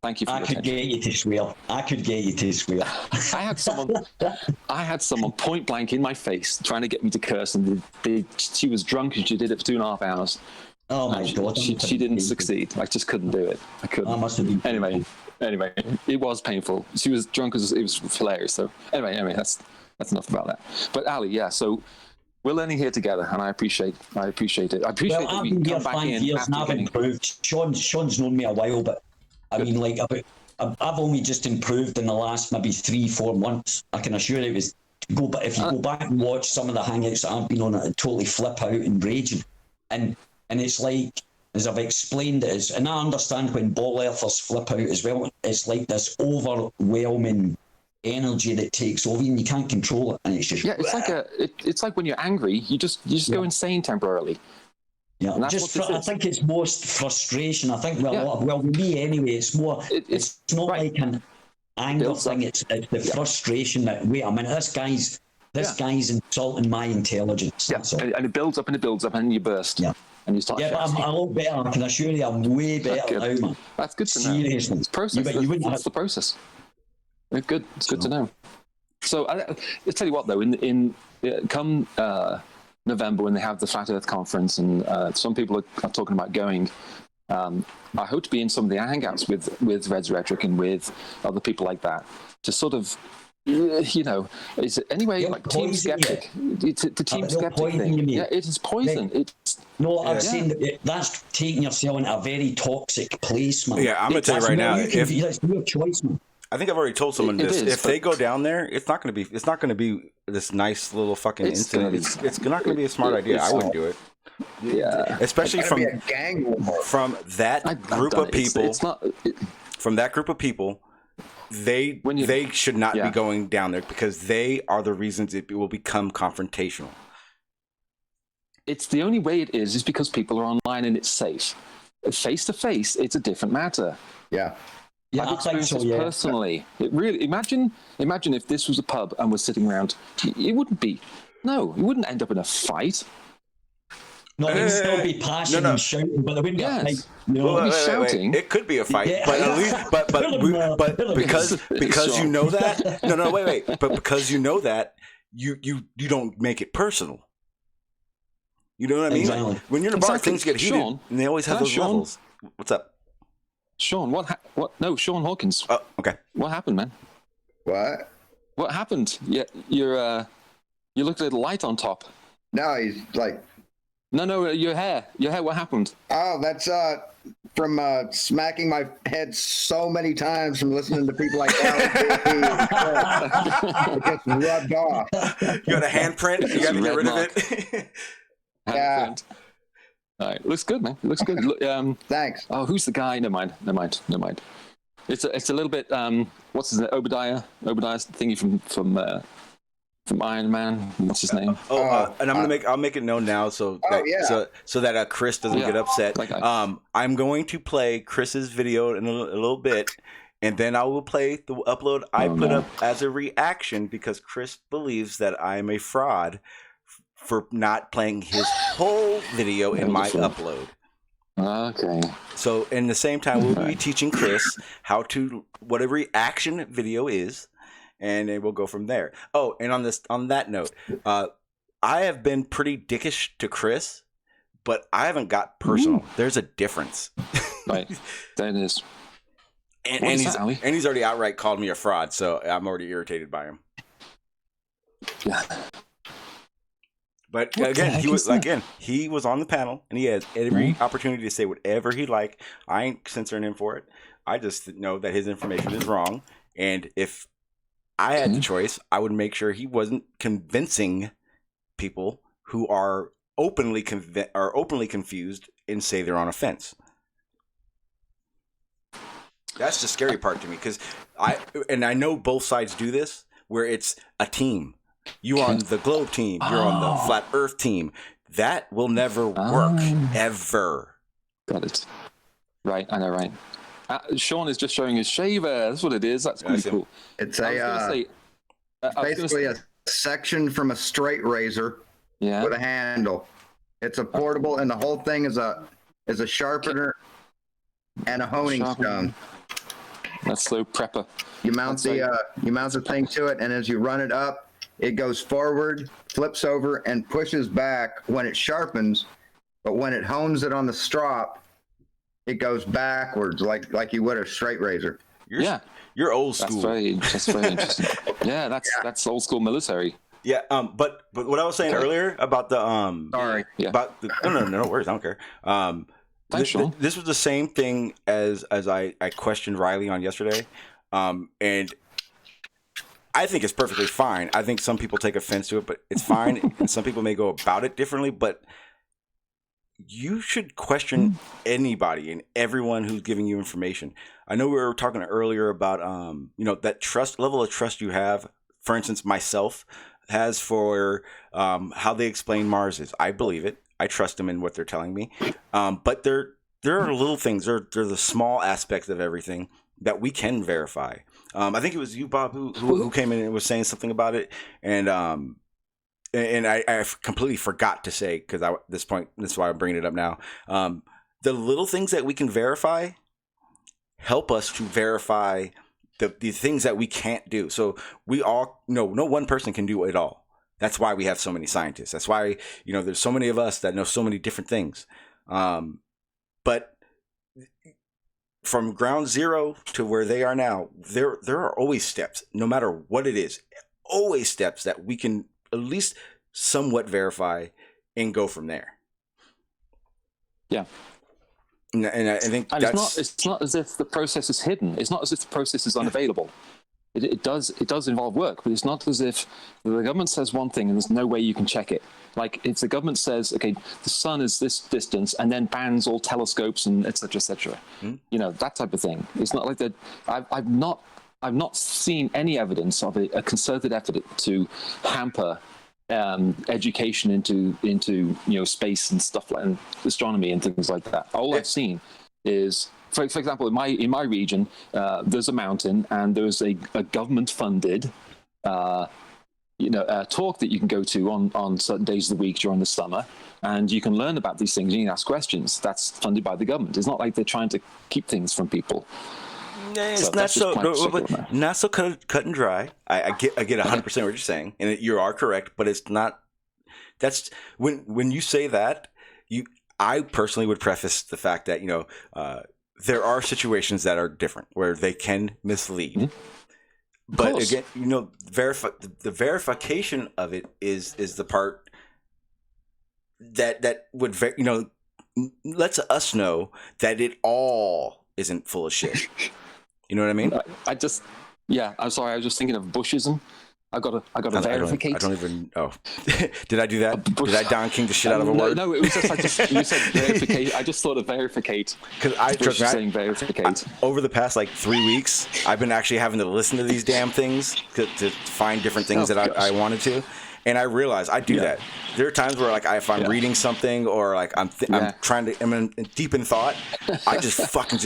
Thank you for your attention. Get you to swear. I could get you to swear. I had someone point blank in my face trying to get me to curse, and she was drunk and she did it for 2.5 hours. Oh my God! She didn't succeed. I just couldn't do it. I couldn't. I must have been. Anyway, it was painful. She was drunk. It was hilarious. So anyway, that's enough about that. But Ali, yeah. So we're learning here together, and I appreciate it. I appreciate that we come back in. Years and I've improved. Sean's known me a while, but I mean, like, I've only just improved in the last maybe 3-4 months. I can assure you, but if you go back and watch some of the hangouts that I've been on, I totally flip out and raging, and it's like, as I've explained it, and I understand when ball earthers flip out as well. It's like this overwhelming energy that takes over you, and you can't control it, and it's just it's like when you're angry, you just go insane temporarily. Yeah, I think it's most frustration. I think well, with me anyway, it's more. It's not like an anger thing. It's the frustration that wait a minute, this guy's insulting my intelligence. Yeah, and it builds up and you burst. Yeah. And you start. Yeah, but I'm a lot better. I can assure you, I'm way better now, man. That's good to know. Seriously, it's process. That's the process. It's good. It's good to know. So I'll tell you what, though, in come November, when they have the Flat Earth conference, and some people are talking about going, I hope to be in some of the hangouts with Red's Rhetoric and with other people like that, to sort of, is it anyway like Team Skeptic? It's the Team Skeptic thing. Yeah, it is poison. I'm saying that's taking yourself into a very toxic place, man. Yeah, I'm gonna tell you right now. It's your choice, man. I think I've already told someone this. If they go down there, it's not going to be this nice little fucking incident. It's not going to be a smart idea. I wouldn't do it. Yeah, especially from that group of people. From that group of people, they should not be going down there, because they are the reasons it will become confrontational. It's the only way it is because people are online and it's safe. Face to face, it's a different matter. Yeah. I've experienced this personally. It really imagine if this was a pub and we're sitting around. It wouldn't be. No, it wouldn't end up in a fight. No, it'd still be passion and shouting, but there wouldn't be a fight. Shouting. It could be a fight, but at least, but because you know that. No, wait. But because you know that, you don't make it personal. You know what I mean? Exactly. Like, when you're in a bar, things get heated, and they always have those levels. What's up? Sean, what? No, Sean Hawkins. Oh, okay. What happened, man? What happened? Yeah, you looked at a light on top. No, he's like. No, your hair. What happened? Oh, that's from smacking my head so many times from listening to people like that. It gets rubbed off. You got a handprint. You got to get rid of it. Yeah. All right, looks good, man. It looks good. Thanks. Oh, who's the guy? Never mind. It's a little bit. What's his name? Obadiah's thingy from Iron Man. What's his name? And I'll make it known now so that Chris doesn't get upset. I'm going to play Chris's video in a little bit, and then I will play the upload I put up as a reaction because Chris believes that I'm a fraud for not playing his whole video in my upload. Okay. So in the same time, we'll be teaching Chris what a reaction video is, and then we'll go from there. Oh, and on that note, I have been pretty dickish to Chris, but I haven't got personal. There's a difference. Right. That is. And he's already outright called me a fraud, so I'm already irritated by him. Yeah. But he was on the panel, and he has every opportunity to say whatever he like. I ain't censoring him for it. I just know that his information is wrong, and if I had the choice, I would make sure he wasn't convincing people who are openly confused and say they're on a fence. That's the scary part to me, because I know both sides do this, where it's a team. You on the globe team, you're on the flat earth team. That will never work, ever. Got it. Right, I know, right. Sean is just showing his shaver. That's what it is. That's pretty cool. It's basically a section from a straight razor with a handle. It's a portable, and the whole thing is a sharpener and a honing stone. That's so prepper. You mount the thing to it, and as you run it up, it goes forward, flips over, and pushes back when it sharpens. But when it hones it on the strop, it goes backwards like you would a straight razor. You're old school. That's very interesting. Yeah, that's old school military. Yeah, but what I was saying earlier about the about the no worries, I don't care. Thanks, Sean. This was the same thing as I questioned Riley on yesterday, and I think it's perfectly fine. I think some people take offense to it, but it's fine. And some people may go about it differently, but you should question anybody and everyone who's giving you information. I know we were talking earlier about, that level of trust you have, for instance, myself has for how they explain Mars is. I believe it. I trust them in what they're telling me. But there are little things. They're the small aspects of everything that we can verify. I think it was you, Bob, who came in and was saying something about it, and I completely forgot to say, because at this point, that's why I'm bringing it up now. The little things that we can verify help us to verify the things that we can't do. So we all know no one person can do it all. That's why we have so many scientists. That's why there's so many of us that know so many different things. But from ground zero to where they are now, there are always steps, no matter what it is, always steps that we can at least somewhat verify and go from there. Yeah. And I think it's not as if the process is hidden. It's not as if the process is unavailable. It does involve work, but it's not as if the government says one thing and there's no way you can check it. Like if the government says, okay, the sun is this distance, and then bans all telescopes and et cetera, that type of thing. It's not like that. I've not seen any evidence of a concerted effort to hamper education into space and stuff like and astronomy and things like that. All I've seen is, for example, in my region, there's a mountain and there's a government-funded talk that you can go to on certain days of the week during the summer, and you can learn about these things and you can ask questions. That's funded by the government. It's not like they're trying to keep things from people. It's not so cut and dry. I get 100% what you're saying, and you are correct. But it's not. That's when you say that. I personally would preface the fact that there are situations that are different where they can mislead. Mm-hmm. But again, the verification of it is the part that would lets us know that it all isn't full of shit. You know what I mean? I'm sorry. I was just thinking of Bushism. I got to verificate. I don't even. Oh, did I do that? Did I Don King the shit out of a word? No, it was just you said verificate. I just thought of verificate. Because I trust me, saying verificate. Over the past like 3 weeks, I've been actually having to listen to these damn things to find different things that I wanted to. And I realize I do that. There are times where, like, if I'm reading something or like I'm deep in thought, I just fucking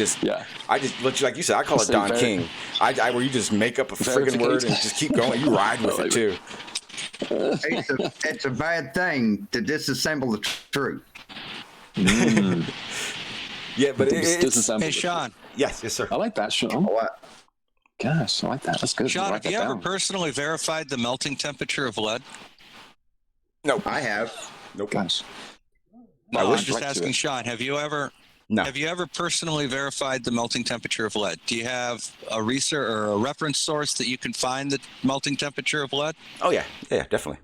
I just like you said, I call it Don King. Where you just make up a friggin' word and just keep going. You ride with it too. It's a bad thing to disassemble the truth. Yeah, but Hey, Sean. Yes, sir. I like that, Sean. What? Gosh, I like that. That's good. Sean, have you ever personally verified the melting temperature of lead? No, I have. Nope. Gosh. No, I'm just asking Sean. Have you ever? No. Have you ever personally verified the melting temperature of lead? Do you have a research or a reference source that you can find the melting temperature of lead? Oh yeah, definitely.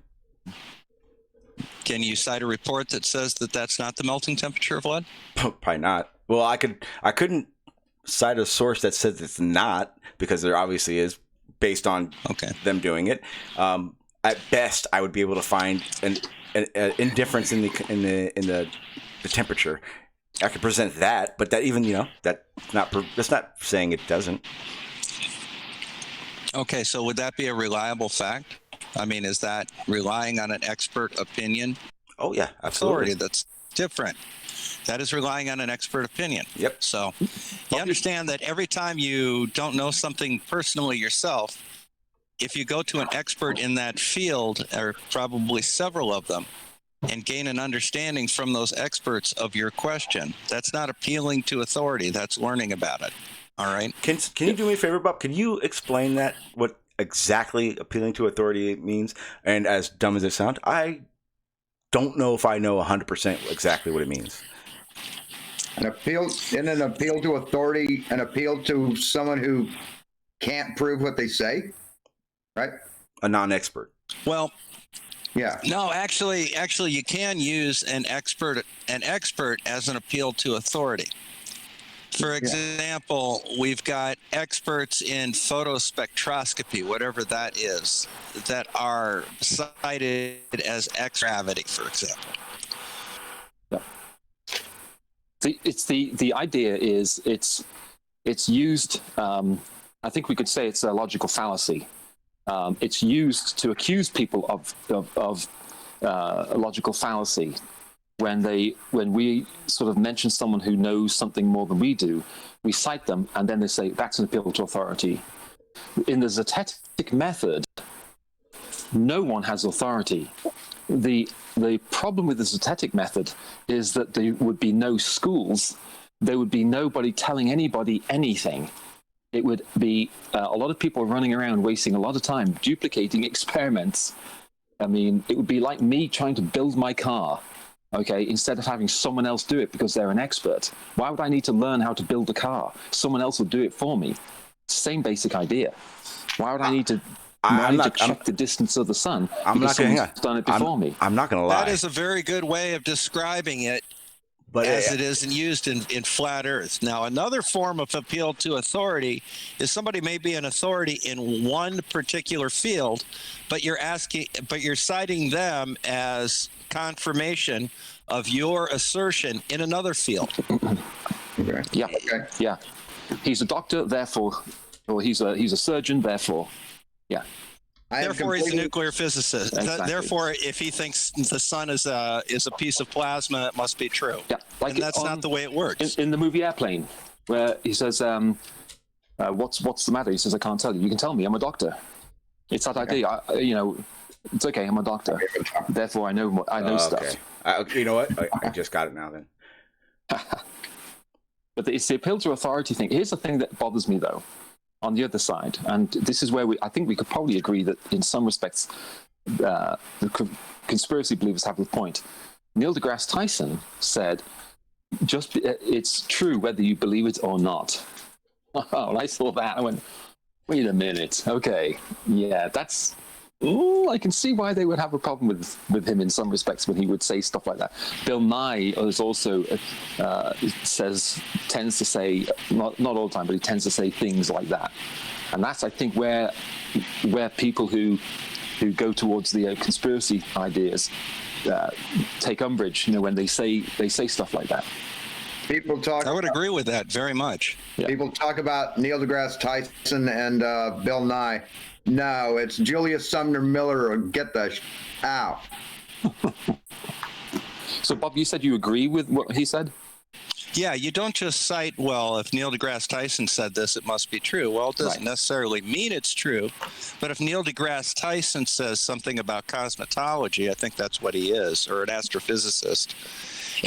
Can you cite a report that says that that's not the melting temperature of lead? Probably not. Well, I couldn't cite a source that says it's not, because there obviously is, based on them doing it. At best, I would be able to find an indifference in the temperature. I could present that, but that even that's not saying it doesn't. Okay, so would that be a reliable fact? I mean, is that relying on an expert opinion? Oh yeah, absolutely. Authority, that's different. That is relying on an expert opinion. Yep. So you understand that every time you don't know something personally yourself, if you go to an expert in that field, or probably several of them, and gain an understanding from those experts of your question, that's not appealing to authority. That's learning about it. All right. Can you do me a favor, Bob? Can you explain that, what exactly appealing to authority means? And as dumb as it sounds, I don't know if I know 100% exactly what it means. An appeal to authority, an appeal to someone who can't prove what they say, right? A non-expert. Well, yeah. No, actually, you can use an expert as an appeal to authority. For example, we've got experts in photospectroscopy, whatever that is, that are cited as X-gravity, for example. The idea is it's used. I think we could say it's a logical fallacy. It's used to accuse people of a logical fallacy when we sort of mention someone who knows something more than we do. We cite them, and then they say that's an appeal to authority. In the zetetic method, no one has authority. The problem with the zetetic method is that there would be no schools. There would be nobody telling anybody anything. It would be a lot of people running around wasting a lot of time duplicating experiments. I mean, it would be like me trying to build my car, instead of having someone else do it because they're an expert. Why would I need to learn how to build a car? Someone else will do it for me. Same basic idea. Why would I need to check the distance of the sun? Someone's done it before me. I'm not going to lie. That is a very good way of describing it, but as it isn't used in flat Earth. Now, another form of appeal to authority is somebody may be an authority in one particular field, but you're citing them as confirmation of your assertion in another field. Yeah. He's a doctor, therefore, or he's a surgeon, therefore. Yeah. Therefore, he's a nuclear physicist. Exactly. Therefore, if he thinks the sun is a piece of plasma, it must be true. Yeah, and that's not the way it works. In the movie Airplane, where he says, "What's the matter?" He says, "I can't tell you. You can tell me. I'm a doctor." It's that idea. It's okay. I'm a doctor. Therefore, I know stuff. You know what? I just got it now. Then. But it's the appeal to authority thing. Here's the thing that bothers me, though. On the other side, and this is where I think we could probably agree that in some respects the conspiracy believers have the point. Neil deGrasse Tyson said, it's true whether you believe it or not. Oh, when I saw that, I went, wait a minute. Okay, yeah, that's I can see why they would have a problem with him in some respects when he would say stuff like that. Bill Nye is also tends to say, not all the time, but he tends to say things like that, and that's, I think, where people who go towards the conspiracy ideas take umbrage, when they say stuff like that. People talk. I would agree with that very much. Yeah. People talk about Neil deGrasse Tyson and Bill Nye. No, it's Julius Sumner Miller. Or get the out. So, Bob, you said you agree with what he said? Yeah, you don't just cite, well, if Neil deGrasse Tyson said this, it must be true. Well, it doesn't necessarily mean it's true. But if Neil deGrasse Tyson says something about cosmetology, I think that's what he is, or an astrophysicist.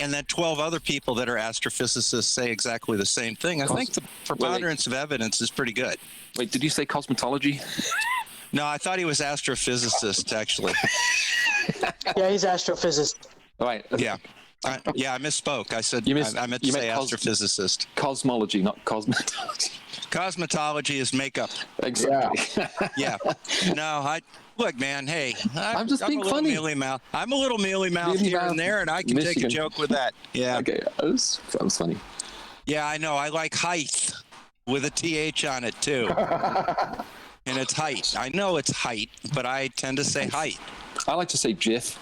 And then 12 other people that are astrophysicists say exactly the same thing. I think the preponderance of evidence is pretty good. Wait, did you say cosmetology? No, I thought he was astrophysicist, actually. Yeah, he's astrophysicist. All right. Yeah. I misspoke. I said I meant to say astrophysicist. Cosmology, not cosmetology. Cosmetology is makeup. Exactly. Yeah. No, look, man. Hey, I'm just being funny. I'm a little mealy mouth here and there, and I can take a joke with that. Yeah. Okay, that was funny. Yeah, I know. I like height with a TH on it too, and it's height. I know it's height, but I tend to say height. I like to say GIF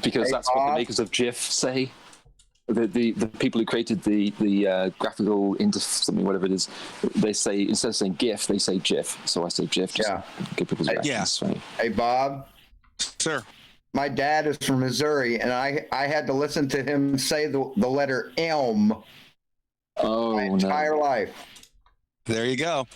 because that's what the makers of GIF say. The people who created the graphical into something, whatever it is, they say, instead of saying GIF, they say GIF. So I say GIF. Just give people's reactions. Yeah. Hey, Bob. Sir. My dad is from Missouri, and I had to listen to him say the letter M. My entire life. There you go.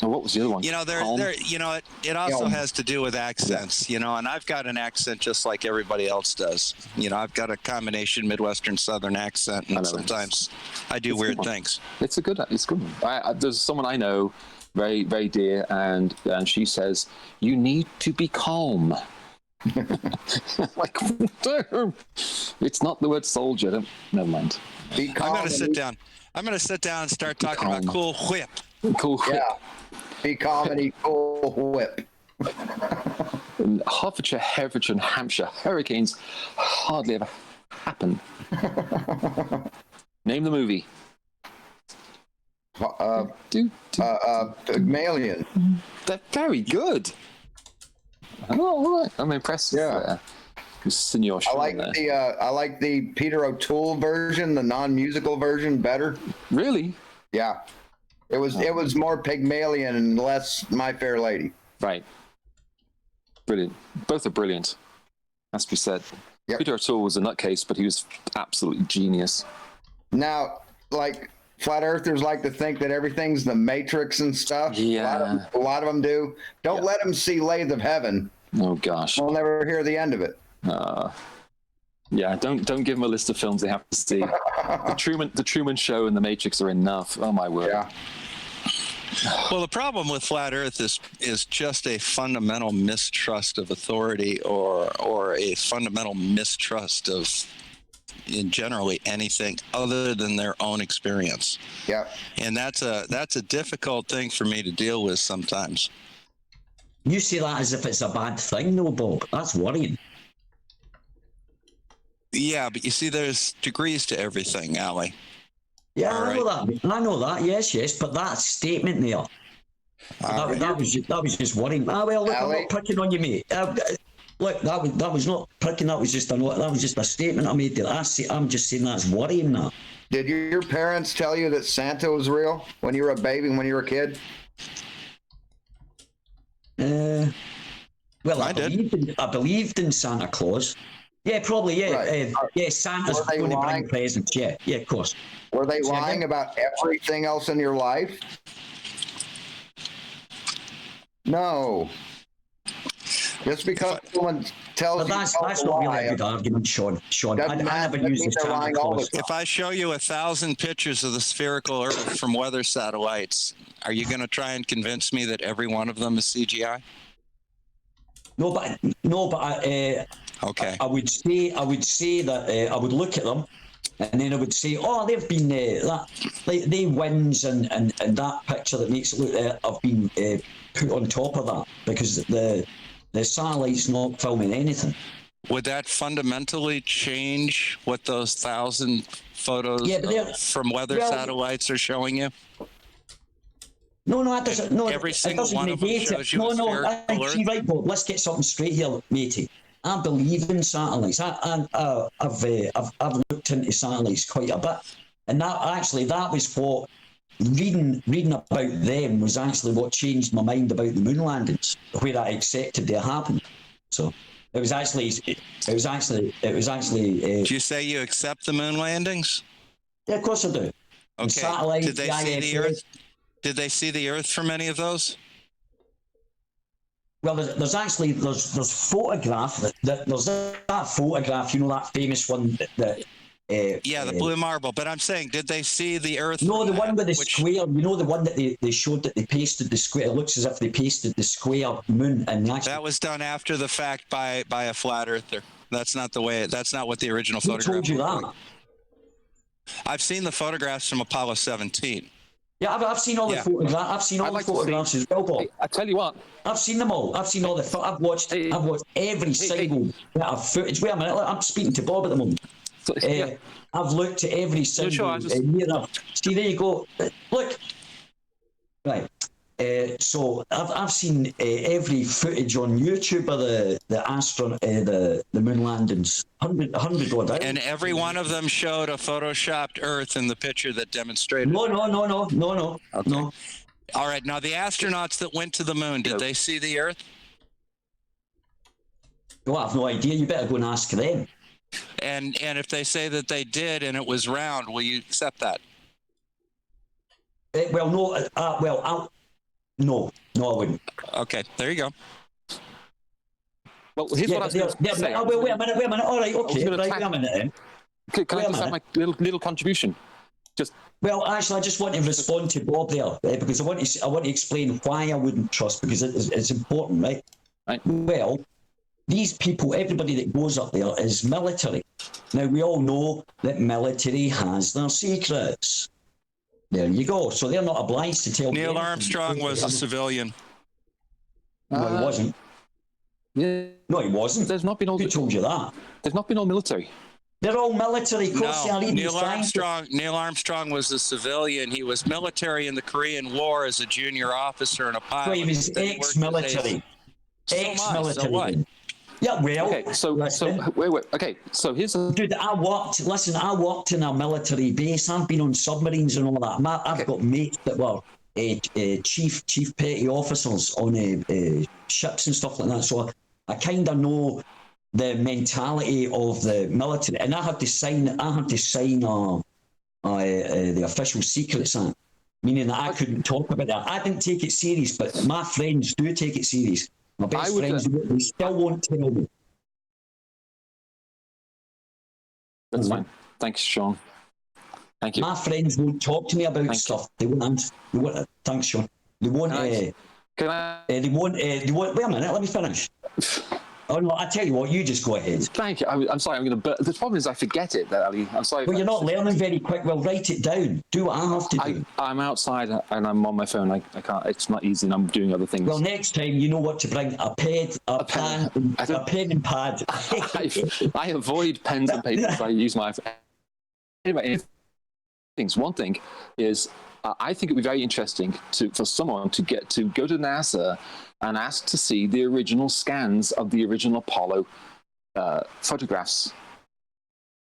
What was the other one? It also has to do with accents, and I've got an accent just like everybody else does. I've got a combination Midwestern Southern accent, and sometimes I do weird things. It's a good one. There's someone I know, very, very dear, and she says, "You need to be calm." Like, it's not the word soldier. Never mind. Be calm. I'm gonna sit down and start talking about cool whip. Cool whip. Yeah. Be calm and eat cool whip. In Hertfordshire, Herefordshire, and Hampshire, hurricanes hardly ever happen. Name the movie. Pygmalion. They're very good. Oh, all right. I'm impressed. Yeah. Senor I like the Peter O'Toole version, the non-musical version, better. Really? Yeah. It was more Pygmalion and less My Fair Lady. Right. Brilliant. Both are brilliant. Has to be said. Yep. Peter O'Toole was a nutcase, but he was absolutely genius. Now, like, flat earthers like to think that everything's the Matrix and stuff. Yeah. A lot of them do. Don't let them see Lathe of Heaven. Oh gosh. We'll never hear the end of it. Yeah, don't give them a list of films they have to see. The Truman Show and The Matrix are enough. Oh my word. Yeah. Well, the problem with flat Earth is just a fundamental mistrust of authority, or a fundamental mistrust of, in generally, anything other than their own experience. Yeah. And that's a difficult thing for me to deal with sometimes. You say that as if it's a bad thing, though, Bob. That's worrying. Yeah, but you see, there's degrees to everything, Ali. Yeah, I know that. I know that. Yes, but that statement there, that was just worrying. Well, look, I'm not picking on you, mate. Look, that was not picking. That was just a statement I made there. I'm just saying that's worrying. That. Did your parents tell you that Santa was real when you were a baby, when you were a kid? Well, I believed in Santa Claus. Yeah, probably. Yeah, right. Santa's going to bring presents. Yeah, of course. Were they lying about everything else in your life? No. Just because someone tells you, that's not really a good argument, Sean. I never use the Santa Claus. If I show you 1,000 pictures of the spherical Earth from weather satellites, are you going to try and convince me that every one of them is CGI? No, but okay. I would say that I would look at them, and then I would say, "Oh, they've been they wins and that picture that makes it look have been put on top of that because the satellite's not filming anything. Would that fundamentally change what those 1,000 photos from weather satellites are showing you? No, that doesn't. No, every it single doesn't one of them negate shows it. you a No, spherical Earth? see, right, Bob. Let's get something straight here, matey. I believe in satellites. I've looked into satellites quite a bit, and that was what reading about them was actually what changed my mind about the moon landings, where I accepted they happened. So it was actually. Do you say you accept the moon landings? Yeah, of course I do. Okay. Satellites, Did they see the Earth? Did they see the Earth from any of those? Well, there's photograph there's that photograph, you know, that famous one that. The blue marble. But I'm saying, did they see the Earth? No, the one with the square. You know, the one that they showed that they pasted the square. It looks as if they pasted the square moon, and that was done after the fact by a flat earther. That's not the way. That's not what the original photograph. Who told you that? I've seen the photographs from Apollo 17. Yeah, I've seen all the photographs. I've seen all the photographs as well, Bob. I tell you what, I've seen them all. I've seen all the. I've watched every single bit of footage. Wait a minute, I'm speaking to Bob at the moment. I've looked at every single. See, there you go. Look, right. So I've seen every footage on YouTube of the moon landings, 100 odd. And every one of them showed a photoshopped Earth in the picture that demonstrated. No. Okay. No. All right. Now the astronauts that went to the moon, did they see the Earth? Well, I have no idea. You better go and ask them. And if they say that they did and it was round, will you accept that? Well, no. No, I wouldn't. Okay, there you go. Well, here's what I was going to say. Wait a minute. All right, okay. Wait a minute then. Can I just have my little contribution? Well, actually, I just want to respond to Bob there because I want to explain why I wouldn't trust, because it's important, right? Well, these people, everybody that goes up there is military. Now, we all know that military has their secrets. There you go. So they're not obliged to tell. Neil Armstrong was a civilian. No, he wasn't. Yeah. No, he wasn't. There's not been all. Who told you that? There's not been all military. They're all military. No, Neil Armstrong was a civilian. He was military in the Korean War as a junior officer and a pilot. So he was ex-military. Ex-military. So what? Yeah, well. Okay, so wait. Okay, so here's a dude. I worked in a military base. I've been on submarines and all that. I've got mates that were chief petty officers on ships and stuff like that. So I kind of know the mentality of the military. And I had to sign the Official Secrets Act, meaning that I couldn't talk about that. I didn't take it serious, but my friends do take it serious. My best friends, they still won't tell me. That's fine. Thanks, Sean. Thank you. My friends won't talk to me about stuff. They won't answer. Thanks, Sean. They won't. They won't. Wait a minute. Let me finish. Oh no! I tell you what. You just go ahead. Thank you. I'm sorry. I'm going to. The problem is I forget it, Ali. I'm sorry. Well, you're not learning very quick. Well, write it down. Do what I have to do. I'm outside and I'm on my phone. I can't. It's not easy, and I'm doing other things. Well, next time you know what to bring: a pen and pad. I avoid pens and papers. I use my. Anyway, one thing is, I think it'd be very interesting for someone to go to NASA and ask to see the original scans of the original Apollo photographs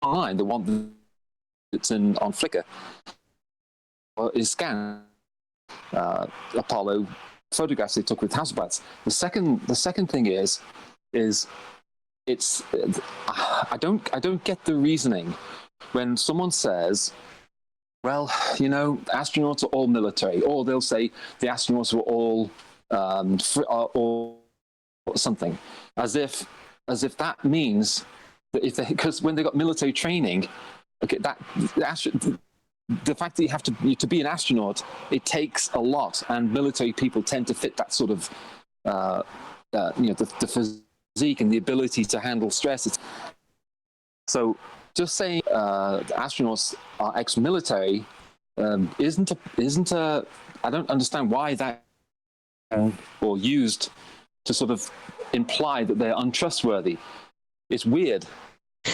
online. The one that's on Flickr is scanned Apollo photographs they took with Hasselblads. The second thing is it's I don't get the reasoning when someone says, well, you know, astronauts are all military, or they'll say the astronauts were all or something, as if that means that because when they got military training, okay, the fact that you have to be an astronaut, it takes a lot, and military people tend to fit that sort of the physique and the ability to handle stress. So just saying astronauts are ex-military isn't a. I don't understand why that or used to sort of imply that they're untrustworthy. It's weird.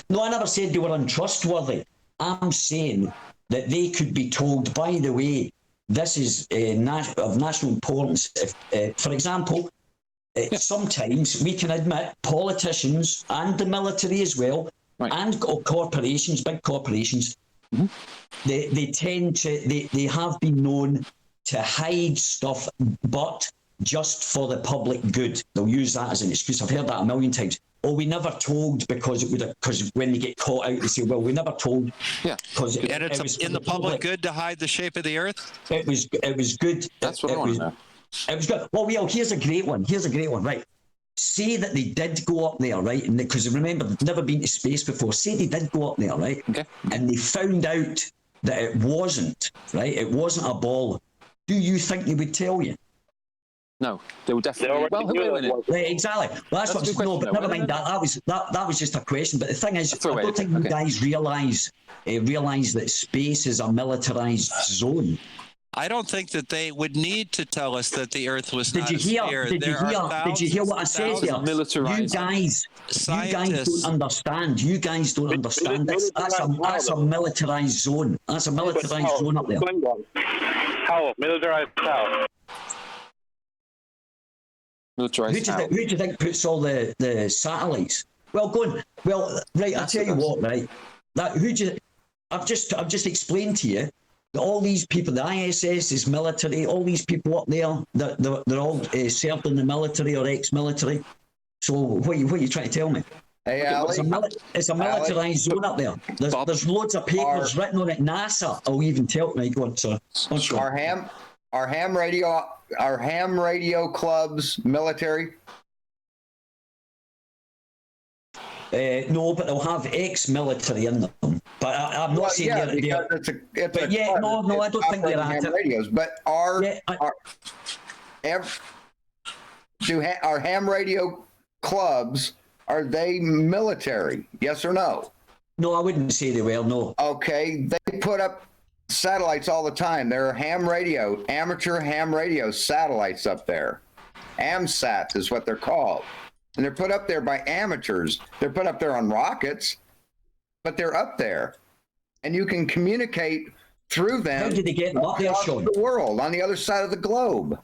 No, I never said they were untrustworthy. I'm saying that they could be told, by the way, this is of national importance. For example, sometimes we can admit politicians and the military as well, and corporations, big corporations, they tend to, they have been known to hide stuff, but just for the public good. They'll use that as an excuse. I've heard that a million times. Oh, we never told because when they get caught out, they say, well, we never told. Yeah. Because and it's in the public good to hide the shape of the earth? It was good. That's what I want to know. It was good. Well, here's a great one. Right. Say that they did go up there, right? And because remember, they've never been to space before. Say they did go up there, right? Okay. And they found out that it wasn't, right? It wasn't a ball. Do you think they would tell you? No, they will definitely. Right, exactly. Well, that's what. No, but never mind that. That was just a question. But the thing is, I don't think you guys realise that space is a militarized zone. I don't think that they would need to tell us that the Earth was not a sphere. Did you hear what I said here? You guys don't understand. You guys don't understand. That's a militarized zone. That's a militarized zone up there. How? Militarized how? Who do you think puts all the satellites? Well, go on. Well, right. I'll tell you what. Right. I've just explained to you that all these people, the ISS is military. All these people up there, they're all served in the military or ex-military. So what are you trying to tell me? Hey, Ali, it's a militarized zone up there. There's loads of papers written on it. NASA. I'll even tell me. Go on, sir. Are ham radio clubs military? No, but they'll have ex-military in them. But I'm not saying they're. No, I don't think they're ham radios. But are ham radio clubs? Are they military? Yes or no? No, I wouldn't say they were. No. Okay, they put up satellites all the time. There are amateur ham radio satellites up there. AMSAT is what they're called. And they're put up there by amateurs. They're put up there on rockets, but they're up there. And you can communicate through them. How did they get up there, Sean? The world, on the other side of the globe.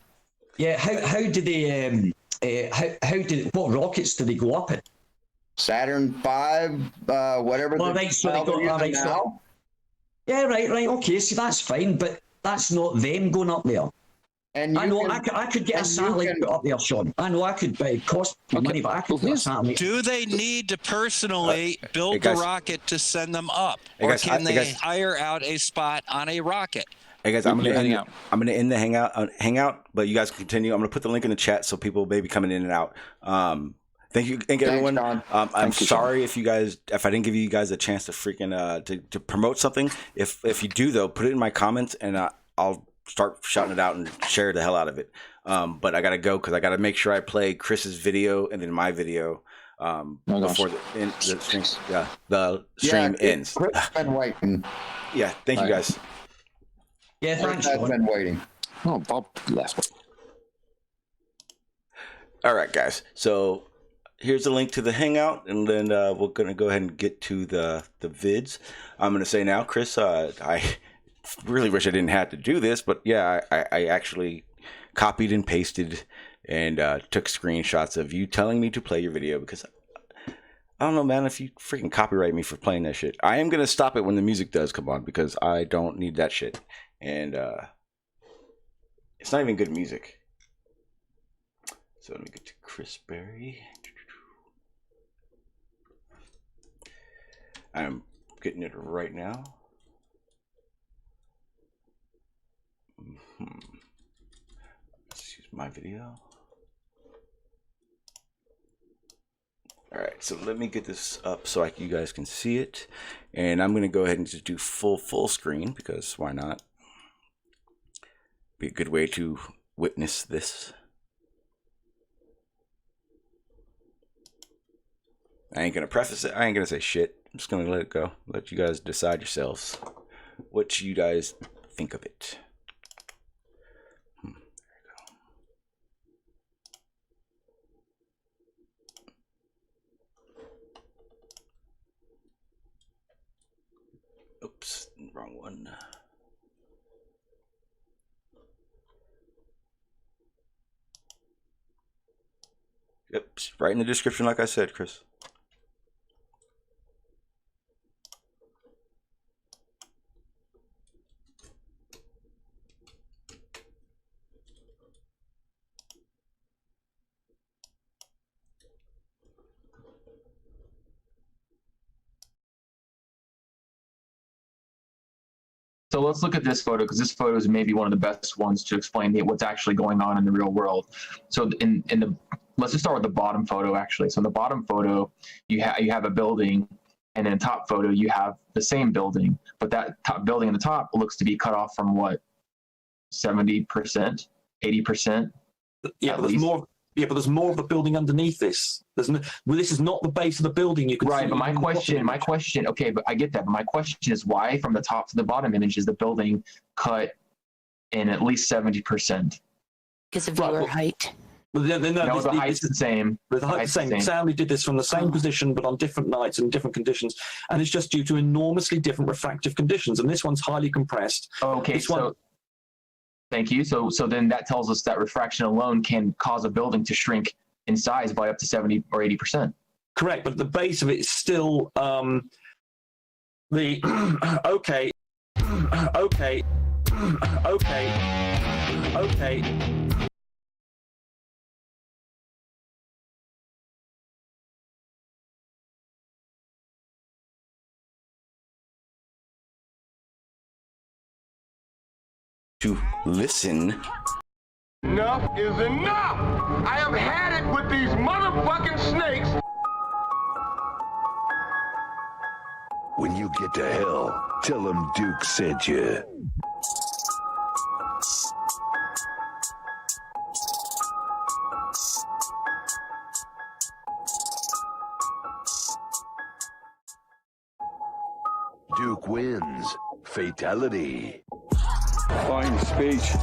Yeah, how did they, what rockets did they go up in? Saturn V, whatever. All right, so they got, all right, so. Yeah, right, okay, so that's fine, but that's not them going up there. And I know I could get a satellite put up there, Sean. I know I could cost money, but I could get a satellite. Do they need to personally build the rocket to send them up, or can they hire out a spot on a rocket? Hey guys, I'm gonna end the hangout, but you guys can continue. I'm gonna put the link in the chat so people may be coming in and out. Thank you, everyone. I'm sorry if I didn't give you guys a chance to freaking to promote something. If you do though, put it in my comments and I'll start shouting it out and share the hell out of it. But I gotta go because I gotta make sure I play Chris's video and then my video before the stream ends. Chris has been waiting. Yeah, thank you guys. Yeah, thanks. I've been waiting. Oh, Bob left. All right, guys. So here's the link to the hangout, and then we're gonna go ahead and get to the vids. I'm gonna say now, Chris, I really wish I didn't have to do this, but yeah, I actually copied and pasted and took screenshots of you telling me to play your video because I don't know, man, if you freaking copyright me for playing that shit. I am gonna stop it when the music does come on because I don't need that shit. And it's not even good music. So let me get to Chris Berry. I'm getting it right now. Let's use my video. All right, so let me get this up so you guys can see it. And I'm going to go ahead and just do full screen because why not? Be a good way to witness this. I ain't gonna preface it. I ain't gonna say shit. I'm just gonna let it go. Let you guys decide yourselves what you guys think of it. There you Oops, wrong one. Yep, right in the description, like I said, Chris. So let's look at this photo, because this photo is maybe one of the best ones to explain what's actually going on in the real world. So let's just start with the bottom photo, actually. So in the bottom photo, you have a building, and in the top photo, you have the same building, but that top building in the top looks to be cut off from what, 70%, 80%? Yeah, but there's more. Yeah, but there's more of the building underneath this. This is not the base of the building. You can right, see but my question. Okay, but I get that. But my question is, why from the top to the bottom image is the building cut in at least 70%? Because of viewer height. No, the height's the same. The height's the same. Soundly did this from the same position, but on different nights and different conditions, and it's just due to enormously different refractive conditions. And this one's highly compressed. Okay, thank you. So then that tells us that refraction alone can cause a building to shrink in size by up to 70 or 80%. Correct, but the base of it is still okay. To listen. Enough is enough! I have had it with these motherfucking snakes! When you get to hell, tell them Duke sent you. Duke wins. Fatality. Fine speech.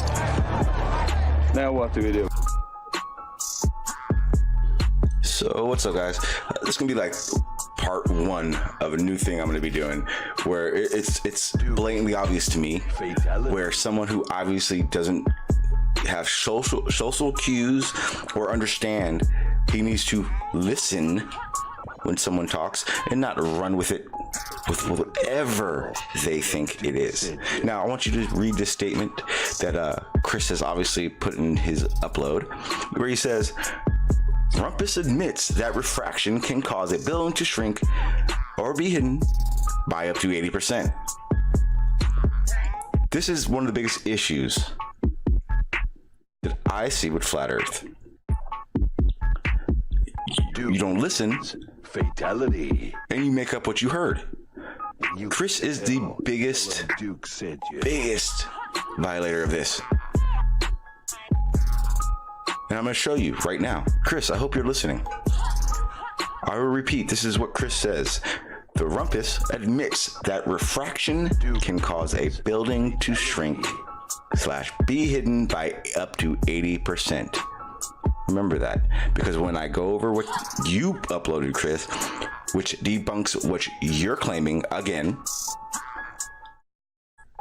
Now what do we do? So what's up, guys? This is gonna be like part one of a new thing I'm gonna be doing, where it's blatantly obvious to me, where someone who obviously doesn't have social cues or understand, he needs to listen when someone talks and not run with it with whatever they think it is. Now, I want you to read this statement that Chris has obviously put in his upload, where he says, Rumpus admits that refraction can cause a building to shrink or be hidden by up to 80%. This is one of the biggest issues that I see with Flat Earth. You don't listen, fatality, and you make up what you heard. Chris is the biggest violator of this. And I'm going to show you right now. Chris, I hope you're listening. I will repeat, this is what Chris says. The Rumpus admits that refraction can cause a building to shrink / be hidden by up to 80%. Remember that, because when I go over what you uploaded, Chris, which debunks what you're claiming again,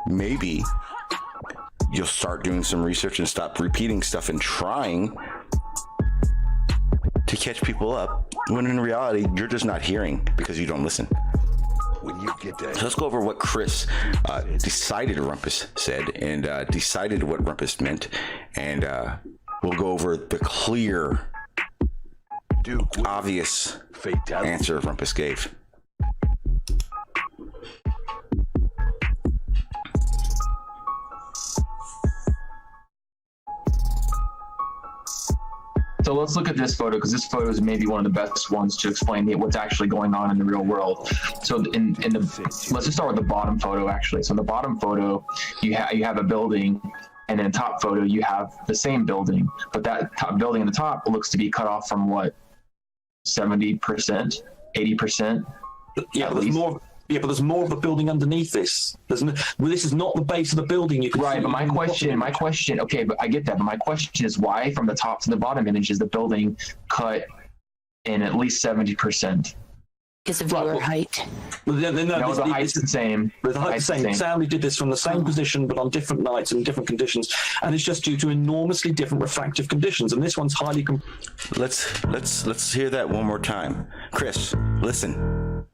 maybe you'll start doing some research and stop repeating stuff and trying to catch people up, when in reality, you're just not hearing because you don't listen. When you get that. So let's go over what Chris decided Rumpus said and decided what Rumpus meant, and we'll go over the clear, obvious answer Rumpus gave. So let's look at this photo, because this photo is maybe one of the best ones to explain what's actually going on in the real world. So let's just start with the bottom photo, actually. So in the bottom photo, you have a building, and in the top photo, you have the same building, but that top building in the top looks to be cut off from what, 70%, 80%? Yeah, but there's more. Yeah, but there's more of the building underneath this. This is not the base of the building. You can right, but my question. Okay, but I get that. But my question is, why from the top to the bottom image is the building cut in at least 70%? Because of viewer height. Well, no, the height's the same. The height's the same. Sally did this from the same position, but on different nights and different conditions, and it's just due to enormously different refractive conditions. And this one's highly. Let's hear that one more time, Chris. Listen.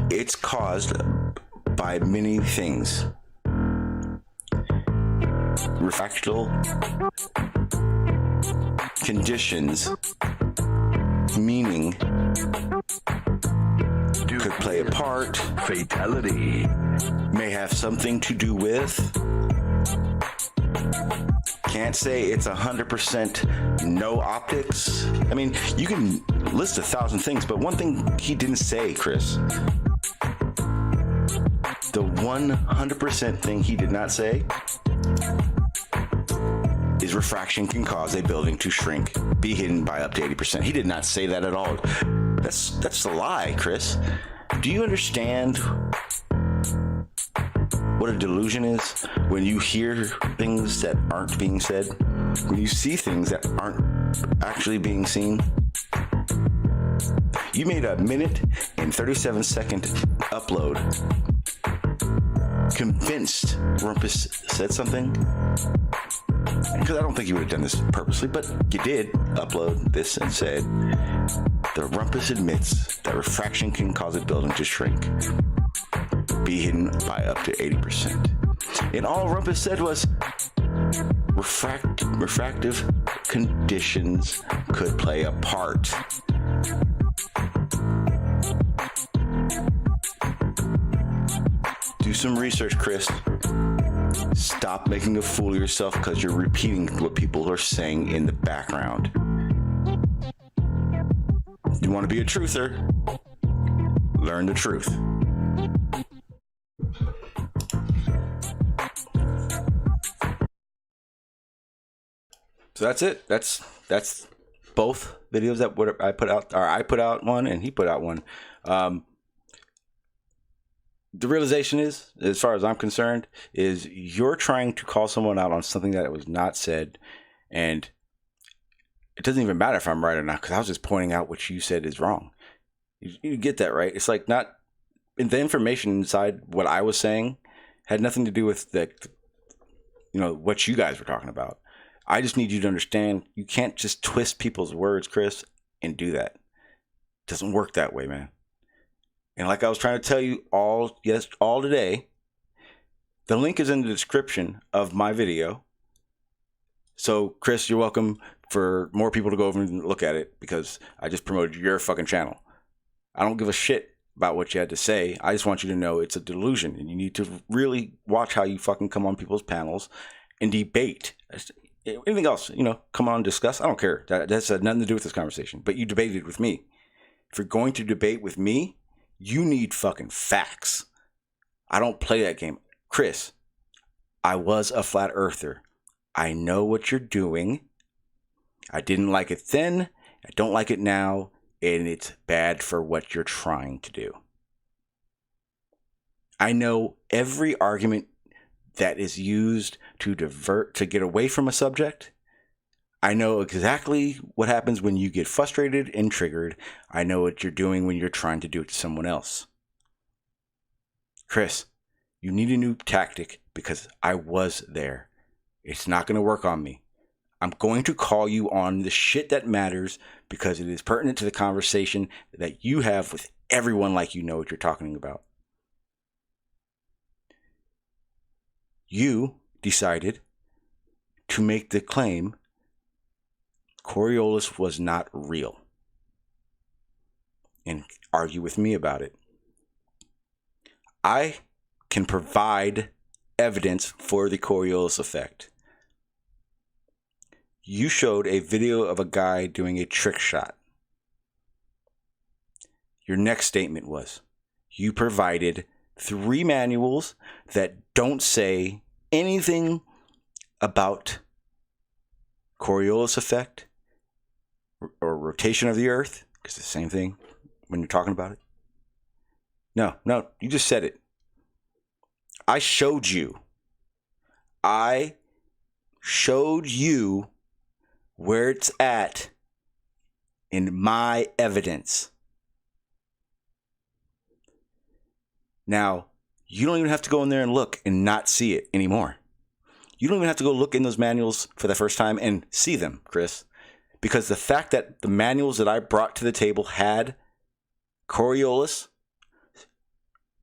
It's caused by many things. Refractal conditions, meaning could play a part. Fatality may have something to do with. Can't say it's 100% no optics. I mean, you can list 1,000 things, but one thing he didn't say, Chris, the 100% thing he did not say is refraction can cause a building to shrink, be hidden by up to 80%. He did not say that at all. That's a lie, Chris. Do you understand what a delusion is? When you hear things that aren't being said, when you see things that aren't actually being seen. You made a 1:37 upload, convinced Rumpus said something, because I don't think you would have done this purposely, but you did upload this and said, the Rumpus admits that refraction can cause a building to shrink, be hidden by up to 80%. And all Rumpus said was, refractive conditions could play a part. Do some research, Chris. Stop making a fool of yourself because you're repeating what people are saying in the background. You want to be a truther? Learn the truth. So that's it. That's both videos that I put out, or I put out one and he put out one. The realization is, as far as I'm concerned, is you're trying to call someone out on something that was not said, and it doesn't even matter if I'm right or not, because I was just pointing out what you said is wrong. You get that, right? It's like not the information inside what I was saying had nothing to do with what you guys were talking about. I just need you to understand you can't just twist people's words, Chris, and do that. It doesn't work that way, man. And like I was trying to tell you all today, the link is in the description of my video. So, Chris, you're welcome for more people to go over and look at it, because I just promoted your fucking channel. I don't give a shit about what you had to say. I just want you to know it's a delusion, and you need to really watch how you fucking come on people's panels and debate. Anything else, come on and discuss. I don't care. That's had nothing to do with this conversation. But you debated with me. If you're going to debate with me, you need fucking facts. I don't play that game. Chris, I was a flat earther. I know what you're doing. I didn't like it then. I don't like it now. And it's bad for what you're trying to do. I know every argument that is used to get away from a subject. I know exactly what happens when you get frustrated and triggered. I know what you're doing when you're trying to do it to someone else. Chris, you need a new tactic, because I was there. It's not going to work on me. I'm going to call you on the shit that matters, because it is pertinent to the conversation that you have with everyone, like you know what you're talking about. You decided to make the claim Coriolis was not real and argue with me about it. I can provide evidence for the Coriolis effect. You showed a video of a guy doing a trick shot. Your next statement was, you provided 3 manuals that don't say anything about Coriolis effect or rotation of the earth, because it's the same thing when you're talking about it. No, you just said it. I showed you where it's at in my evidence. Now, you don't even have to go in there and look and not see it anymore. You don't even have to go look in those manuals for the first time and see them, Chris. Because the fact that the manuals that I brought to the table had Coriolis,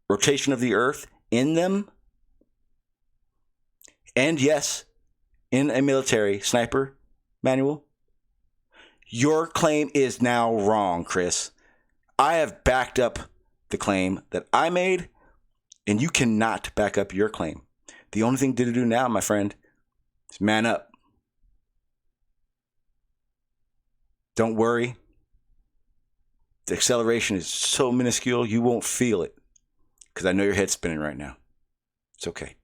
rotation of the Earth in them, and yes, in a military sniper manual, your claim is now wrong, Chris. I have backed up the claim that I made, and you cannot back up your claim. The only thing to do now, my friend, is man up. Don't worry. The acceleration is so minuscule, you won't feel it. Because I know your head's spinning right now. It's okay.